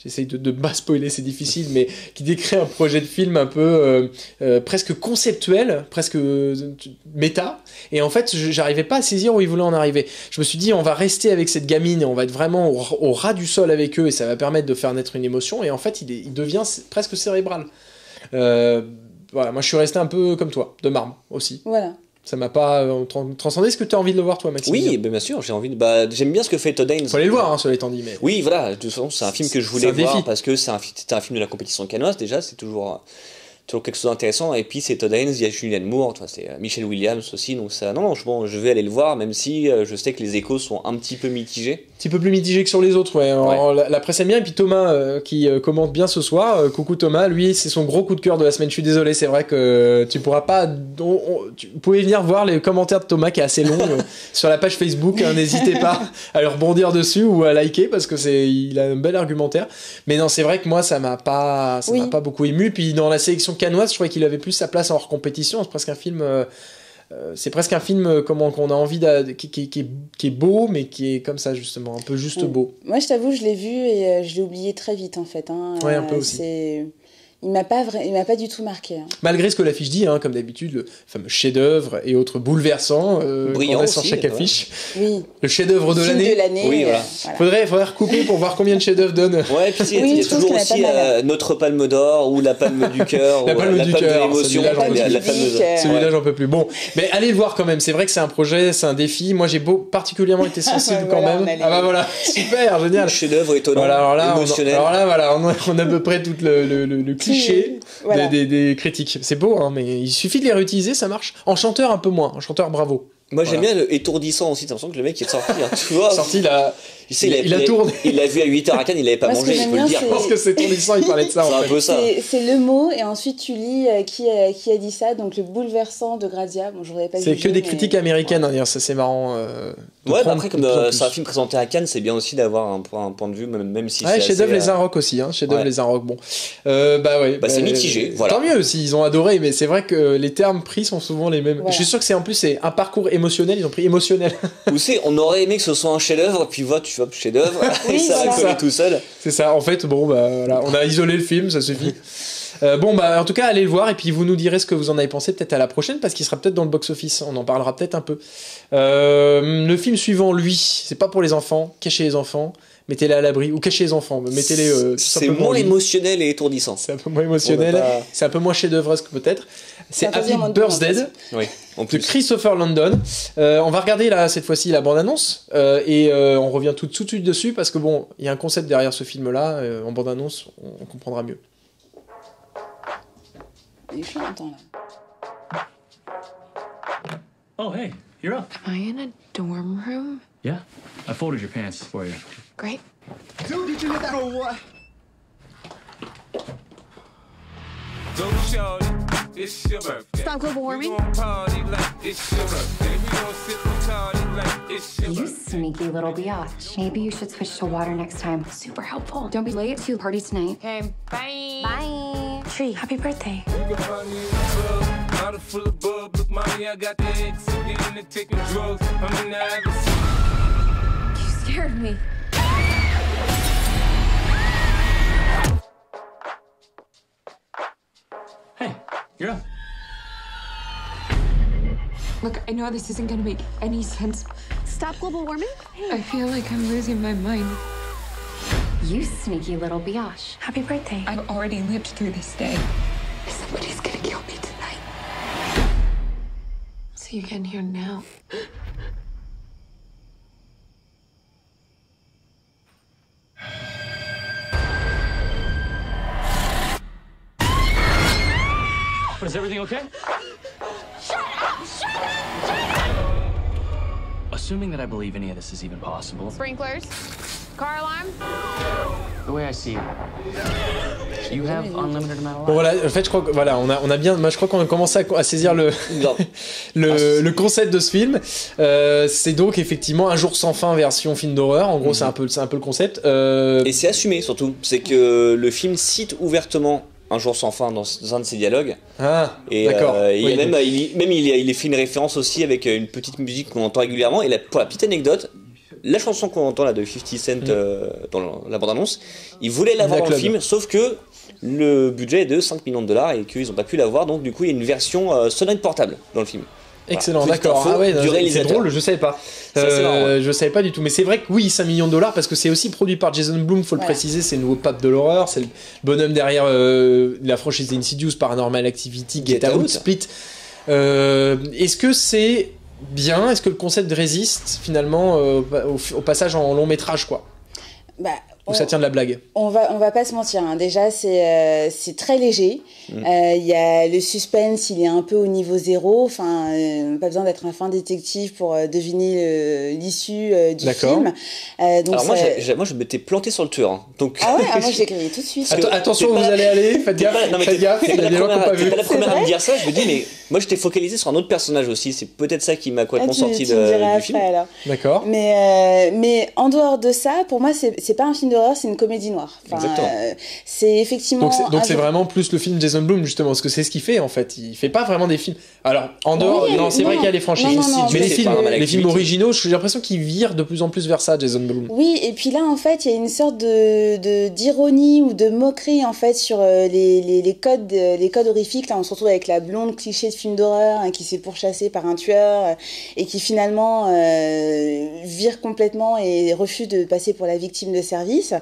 Speaker 1: j'essaye de pas spoiler, c'est difficile, mais qui décrit un projet de film un peu presque conceptuel, presque méta, et en fait j'arrivais pas à saisir où ils voulaient en arriver. Je me suis dit on va rester avec cette gamine et on va être vraiment au ras du sol avec eux et ça va permettre de faire naître une émotion, et en fait il devient presque cérébral. Voilà, moi je suis resté un peu comme toi, de marbre aussi.
Speaker 2: Voilà.
Speaker 1: Ça m'a pas transcendé. Est-ce que tu as envie de le voir, toi, Maxime?
Speaker 3: Oui, bien sûr, j'ai envie de... j'aime bien ce que fait Todd Haynes.
Speaker 1: Faut aller le voir, hein, cela étant dit. Mais...
Speaker 3: Oui, voilà, de toute façon, c'est un film que je voulais voir parce que c'était un film de la compétition cannoise, déjà, c'est toujours quelque chose d'intéressant. Et puis, c'est Todd Haynes, il y a Julianne Moore, c'est Michelle Williams aussi. Donc, ça, non, je vais aller le voir, même si je sais que les échos sont un petit peu mitigés.
Speaker 1: Un petit peu plus mitigés que sur les autres, ouais. Alors, la presse aime bien. Et puis Thomas, qui commente bien ce soir. Coucou Thomas, lui, c'est son gros coup de cœur de la semaine. Je suis désolé, c'est vrai que tu pourras pas. Tu pouvez venir voir les commentaires de Thomas, qui est assez long, sur la page Facebook. Hein, n'hésitez pas à le rebondir dessus ou à liker, parce que il a un bel argumentaire. Mais non, c'est vrai que moi, ça m'a pas beaucoup ému. Puis dans la sélection canoise, je trouvais qu'il avait plus sa place hors compétition. C'est presque un film. C'est presque un film qu'on a envie qui est beau, mais qui est comme ça, justement, un peu juste beau.
Speaker 2: Moi, je t'avoue, je l'ai vu et je l'ai oublié très vite, en fait. Hein.
Speaker 1: Ouais, un peu aussi.
Speaker 2: Il m'a pas du tout marqué. Hein.
Speaker 1: Malgré ce que l'affiche dit, hein, comme d'habitude, le fameux chef-d'œuvre et autres bouleversants qu'on a sur chaque affiche.
Speaker 2: Oui.
Speaker 1: Le chef-d'œuvre de l'année.
Speaker 3: Oui, voilà.
Speaker 1: Faudrait recouper pour voir combien de chefs-d'œuvre donne.
Speaker 3: Ouais, puis il y a toujours aussi notre palme d'or ou la palme du cœur,
Speaker 1: la palme du cœur,
Speaker 3: l'émotion, la fameuse.
Speaker 1: Celui-là, j'en peux plus. Bon, mais allez le voir quand même. C'est vrai que c'est un projet, c'est un défi. Moi, j'ai particulièrement été sensible quand même. Ah bah voilà, super, génial.
Speaker 3: Chef-d'œuvre étonnant, émotionnel.
Speaker 1: Alors là, voilà, on a à peu près tout le cliché des critiques. C'est beau, hein, mais il suffit de les réutiliser, ça marche. En chanteur, un peu moins. En chanteur, bravo.
Speaker 3: Moi, j'aime bien le étourdissant aussi. T'as l'impression que le mec est sorti. Hein, tu vois,
Speaker 1: sorti, il a tourné.
Speaker 3: Il l'a vu à 8h à Cannes, il avait pas mangé, je peux le dire.
Speaker 1: Parce que c'est étourdissant, il parlait de ça.
Speaker 3: C'est un peu ça.
Speaker 2: C'est le mot, et ensuite tu lis qui a dit ça. Donc le bouleversant de Gradia. Bon, je voudrais pas.
Speaker 1: C'est que des critiques américaines, hein, ça c'est marrant.
Speaker 3: Ouais, bah après, comme c'est un film présenté à Cannes, c'est bien aussi d'avoir un point de vue, même si c'est.
Speaker 1: Chef-d'œuvre les Inrocks aussi, hein. Chef-d'œuvre les Inrocks, bon.
Speaker 3: C'est mitigé, voilà.
Speaker 1: Tant mieux s'ils ont adoré, mais c'est vrai que les termes pris sont souvent les mêmes. Voilà. Je suis sûr que c'est un parcours émotionnel, ils ont pris émotionnel.
Speaker 3: Ou c'est, on aurait aimé que ce soit un chef-d'œuvre, puis tu vois, chef-d'œuvre, et ça va coller tout seul.
Speaker 1: C'est ça, en fait, bon, voilà, on a isolé le film, ça suffit. En tout cas, allez le voir et puis vous nous direz ce que vous en avez pensé peut-être à la prochaine parce qu'il sera peut-être dans le box-office. On en parlera peut-être un peu. Le film suivant, lui, c'est pas pour les enfants. Cachez les enfants, mettez-les à l'abri ou cachez les enfants, mettez-les.
Speaker 3: C'est moins émotionnel et étourdissant.
Speaker 1: C'est un peu moins émotionnel. C'est un peu moins chef-d'œuvresque peut-être. C'est Happy Birthday de Christopher Landon. On va regarder là cette fois-ci la bande-annonce et on revient tout de suite dessus parce que bon, il y a un concept derrière ce film-là. En bande-annonce, on comprendra mieux.
Speaker 2: Il est longtemps là.
Speaker 14: Oh hey, you're up.
Speaker 5: Am I in a dorm room?
Speaker 14: Yeah, I folded your pants for you.
Speaker 5: Great.
Speaker 8: Dude, did you hear that or what?
Speaker 15: Go shorty, it's your birthday.
Speaker 5: Stop global warming.
Speaker 15: We gon' party like it's your birthday. We gon' sip Bacardi like it's your
Speaker 16: You
Speaker 15: birthday.
Speaker 16: sneaky little biatch. Maybe you should switch to water next time. Super helpful. Don't be late to the party tonight.
Speaker 5: Okay, bye.
Speaker 16: Bye. Tree, happy birthday.
Speaker 15: You can find me in the club, bottle full of bub. Look, mommy, I got the ex again and taking drugs. I'm in the habit.
Speaker 16: You scared me.
Speaker 14: Hey, you're up.
Speaker 5: Look, I know this isn't gonna make any sense.
Speaker 16: Stop global warming?
Speaker 5: I feel like I'm losing my mind.
Speaker 16: You sneaky little biatch. Happy birthday.
Speaker 5: I've already lived through this day. Somebody's gonna kill me tonight. So you can hear now.
Speaker 14: Is everything okay?
Speaker 8: Shut up! Shut up!
Speaker 14: Assuming that I believe any of this is even possible.
Speaker 5: Sprinklers. Car alarm.
Speaker 14: The way I see it, you have unlimited amount of life.
Speaker 1: Bon voilà, en fait je crois que voilà, on a bien, moi je crois qu'on a commencé à saisir le concept de ce film. C'est donc effectivement Un jour sans fin version film d'horreur. En gros, c'est un peu le concept.
Speaker 3: Et c'est assumé surtout, c'est que le film cite ouvertement Un jour sans fin dans un de ses dialogues.
Speaker 1: Ah,
Speaker 3: et
Speaker 1: d'accord.
Speaker 3: Il est fait une référence aussi avec une petite musique qu'on entend régulièrement. Et pour la petite anecdote, la chanson qu'on entend là de 50 Cent dans la bande-annonce, ils voulaient l'avoir dans le film, sauf que le budget est de 5 millions de dollars et qu'ils n'ont pas pu l'avoir. Donc du coup, il y a une version sonore portable dans le film.
Speaker 1: Excellent,
Speaker 3: voilà.
Speaker 1: d'accord. Ah ouais, c'est drôle, je savais pas.
Speaker 3: Je
Speaker 1: savais pas du tout. Mais c'est vrai que oui, 5 millions de dollars, parce que c'est aussi produit par Jason Blum, faut le préciser, c'est le nouveau pape de l'horreur, c'est le bonhomme derrière la franchise Insidious, Paranormal Activity, Get Out, Split. Est-ce que c'est bien? Est-ce que le concept résiste finalement au passage en long métrage, quoi? Ou ça tient de la blague?
Speaker 2: On va pas se mentir, hein. Déjà c'est très léger. Il y a le suspense, il est un peu au niveau zéro. Enfin, pas besoin d'être un fin détective pour deviner l'issue du film. Donc
Speaker 3: alors moi je m'étais planté sur le tueur. Hein. Donc...
Speaker 2: Ah ouais, moi j'ai crié tout de suite.
Speaker 1: Attention, vous allez aller, faites gaffe. Faites gaffe. Il y a des gens qui n'ont pas vu.
Speaker 3: T'es pas la première à me dire ça. Je me dis mais Moi, j'étais focalisé sur un autre personnage aussi. C'est peut-être ça qui m'a complètement sorti
Speaker 2: tu me diras
Speaker 3: du film.
Speaker 2: après, alors.
Speaker 1: D'accord.
Speaker 2: Mais en dehors de ça, pour moi, c'est pas un film d'horreur, c'est une comédie noire. Enfin,
Speaker 3: Exactement.
Speaker 2: C'est effectivement.
Speaker 1: Donc c'est vraiment plus le film Jason Blum, justement, parce que c'est ce qu'il fait en fait. Il fait pas vraiment des films. Alors en dehors, c'est vrai qu'il y a les franchises. Mais les films originaux, j'ai l'impression qu'ils virent de plus en plus vers ça, Jason Blum.
Speaker 2: Oui, et puis là, en fait, il y a une sorte d'ironie ou de moquerie en fait sur les codes horrifiques. Là, on se retrouve avec la blonde cliché de film d'horreur qui s'est pourchassée par un tueur et qui finalement vire complètement et refuse de passer pour la victime de service.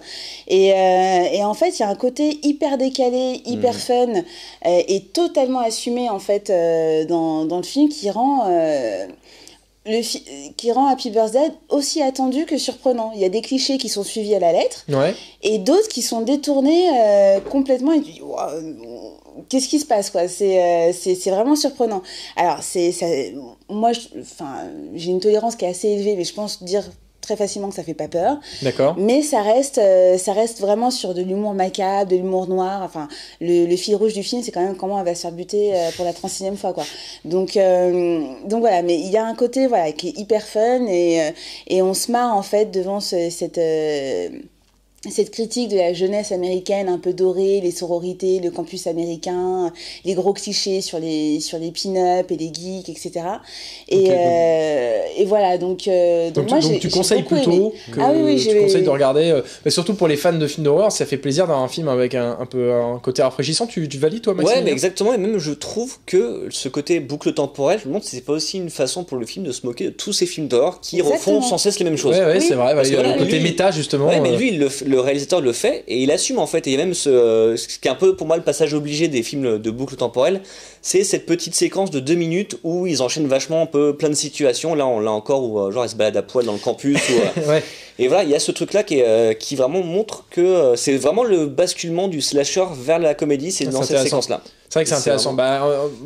Speaker 2: Et en fait, il y a un côté hyper décalé, hyper fun et totalement assumé en fait dans le film qui rend Happy Birthday aussi attendu que surprenant. Il y a des clichés qui sont suivis à la lettre et d'autres qui sont détournés complètement et tu dis qu'est-ce qui se passe quoi. C'est vraiment surprenant. Alors moi j'ai une tolérance qui est assez élevée, mais je pense dire très facilement que ça fait pas peur.
Speaker 1: D'accord.
Speaker 2: Mais ça reste vraiment sur de l'humour macabre, de l'humour noir. Enfin, le fil rouge du film, c'est quand même comment elle va se faire buter pour la 36e fois, quoi. Donc voilà. Mais il y a un côté, voilà, qui est hyper fun et on se marre, en fait, devant cette critique de la jeunesse américaine un peu dorée, les sororités, le campus américain, les gros clichés sur les pin-up et les geeks, etc. Et voilà, donc moi
Speaker 1: tu conseilles plutôt tu conseilles de regarder, mais surtout pour les fans de films d'horreur, ça fait plaisir d'avoir un film avec un peu un côté rafraîchissant. Tu valides toi, Maxime?
Speaker 3: Ouais, mais exactement, et même je trouve que ce côté boucle temporelle, je me demande si c'est pas aussi une façon pour le film de se moquer de tous ces films d'horreur qui refont sans cesse les mêmes choses.
Speaker 1: Ouais, c'est vrai, il y a le côté méta justement.
Speaker 3: Ouais, mais lui, le réalisateur le fait et il assume en fait. Et il y a même ce qui est un peu pour moi le passage obligé des films de boucle temporelle, c'est cette petite séquence de 2 minutes où ils enchaînent vachement un peu plein de situations. Là encore où genre ils se baladent à poil dans le campus. Et voilà, il y a ce truc là qui vraiment montre que c'est vraiment le basculement du slasher vers la comédie, c'est dans cette séquence là.
Speaker 1: C'est vrai que c'est intéressant.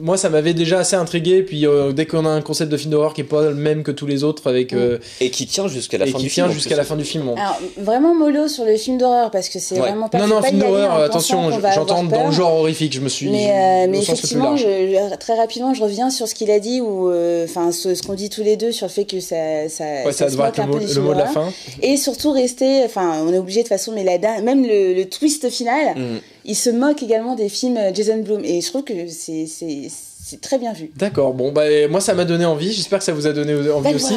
Speaker 1: Moi, ça m'avait déjà assez intrigué. Puis dès qu'on a un concept de film d'horreur qui est pas le même que tous les autres, avec
Speaker 3: et qui tient jusqu'à la fin du film.
Speaker 1: La fin du film.
Speaker 2: Alors vraiment mollo sur le film d'horreur parce que c'est vraiment pas.
Speaker 1: Non, film d'horreur. Attention, j'entends dans le genre horrifique. Je me suis.
Speaker 2: Mais effectivement, très rapidement, je reviens sur ce qu'il a dit ou enfin ce qu'on dit tous les deux sur le fait que ça
Speaker 1: devrait être le mot de la fin.
Speaker 2: Et surtout rester. Enfin, on est obligé de toute façon, mais même le twist final. Il se moque également des films Jason Blum et je trouve que c'est très bien vu.
Speaker 1: D'accord, bon moi ça m'a donné envie, j'espère que ça vous a donné envie aussi.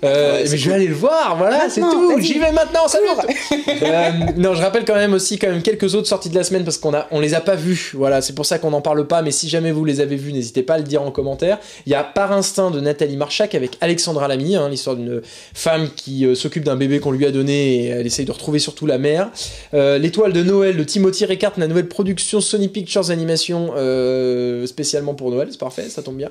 Speaker 1: Mais je vais aller le voir, voilà, c'est tout, j'y vais maintenant, ça non, je rappelle quand même quelques autres sorties de la semaine parce qu'on les a pas vues, voilà, c'est pour ça qu'on n'en parle pas, mais si jamais vous les avez vues, n'hésitez pas à le dire en commentaire. Il y a Par instinct de Nathalie Marchak avec Alexandra Lamy, l'histoire d'une femme qui s'occupe d'un bébé qu'on lui a donné et elle essaye de retrouver surtout la mère. L'Étoile de Noël de Timothy Reckart, la nouvelle production Sony Pictures Animation spécialement pour Noël. C'est parfait, ça tombe bien.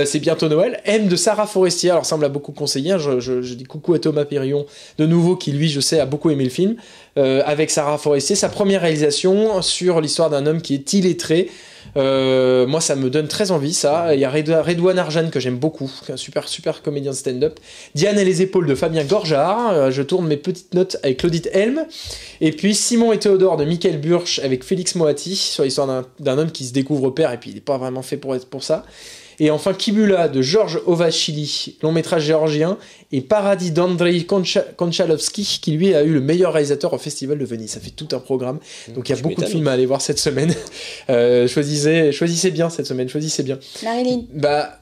Speaker 1: C'est bientôt Noël. M de Sarah Forestier, alors ça me l'a beaucoup conseillé. Je dis coucou à Thomas Périon, de nouveau, qui lui, je sais, a beaucoup aimé le film. Avec Sarah Forestier, sa première réalisation sur l'histoire d'un homme qui est illettré. Moi, ça me donne très envie, ça. Il y a Redouane Arjan que j'aime beaucoup, un super comédien de stand-up. Diane et les épaules de Fabien Gorjard. Je tourne mes petites notes avec Claudette Helm. Et puis Simon et Théodore de Michael Burch avec Félix Moati sur l'histoire d'un homme qui se découvre père et puis il n'est pas vraiment fait pour être pour ça. Et enfin Kibula de Georges Ovachili, long métrage géorgien, et Paradis d'Andrei Konchalovsky qui lui a eu le meilleur réalisateur au Festival de Venise. Ça fait tout un programme, donc il y a beaucoup de films à aller voir cette semaine. Choisissez bien cette semaine, choisissez bien.
Speaker 2: Marilyn.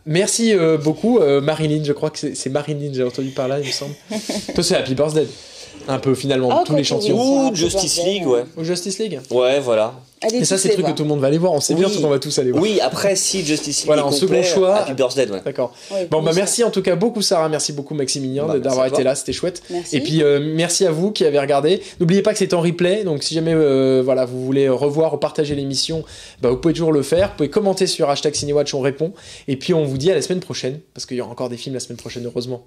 Speaker 1: Merci beaucoup Marilyn, je crois que c'est Marilyn, j'ai entendu par là il me semble. Toi c'est Happy Birthday. Un peu finalement, tout l'échantillon.
Speaker 3: Ou Justice League, ouais.
Speaker 1: Ou Justice League.
Speaker 3: Ouais, voilà.
Speaker 1: Et ça, c'est le truc que tout le monde va aller voir. On sait bien qu'on va tous aller voir.
Speaker 3: Oui, après, si Justice League
Speaker 1: voilà,
Speaker 3: est
Speaker 1: en
Speaker 3: complet,
Speaker 1: second choix.
Speaker 3: Happy Birthday, ouais.
Speaker 1: D'accord. Oui, merci en tout cas beaucoup, Sarah. Merci beaucoup, Maximilien, d'avoir été là. C'était chouette.
Speaker 2: Merci.
Speaker 1: Et puis, merci à vous qui avez regardé. N'oubliez pas que c'est en replay. Donc, si jamais vous voulez revoir ou partager l'émission, vous pouvez toujours le faire. Vous pouvez commenter sur #CinéWatch, on répond. Et puis, on vous dit à la semaine prochaine. Parce qu'il y aura encore des films la semaine prochaine, heureusement.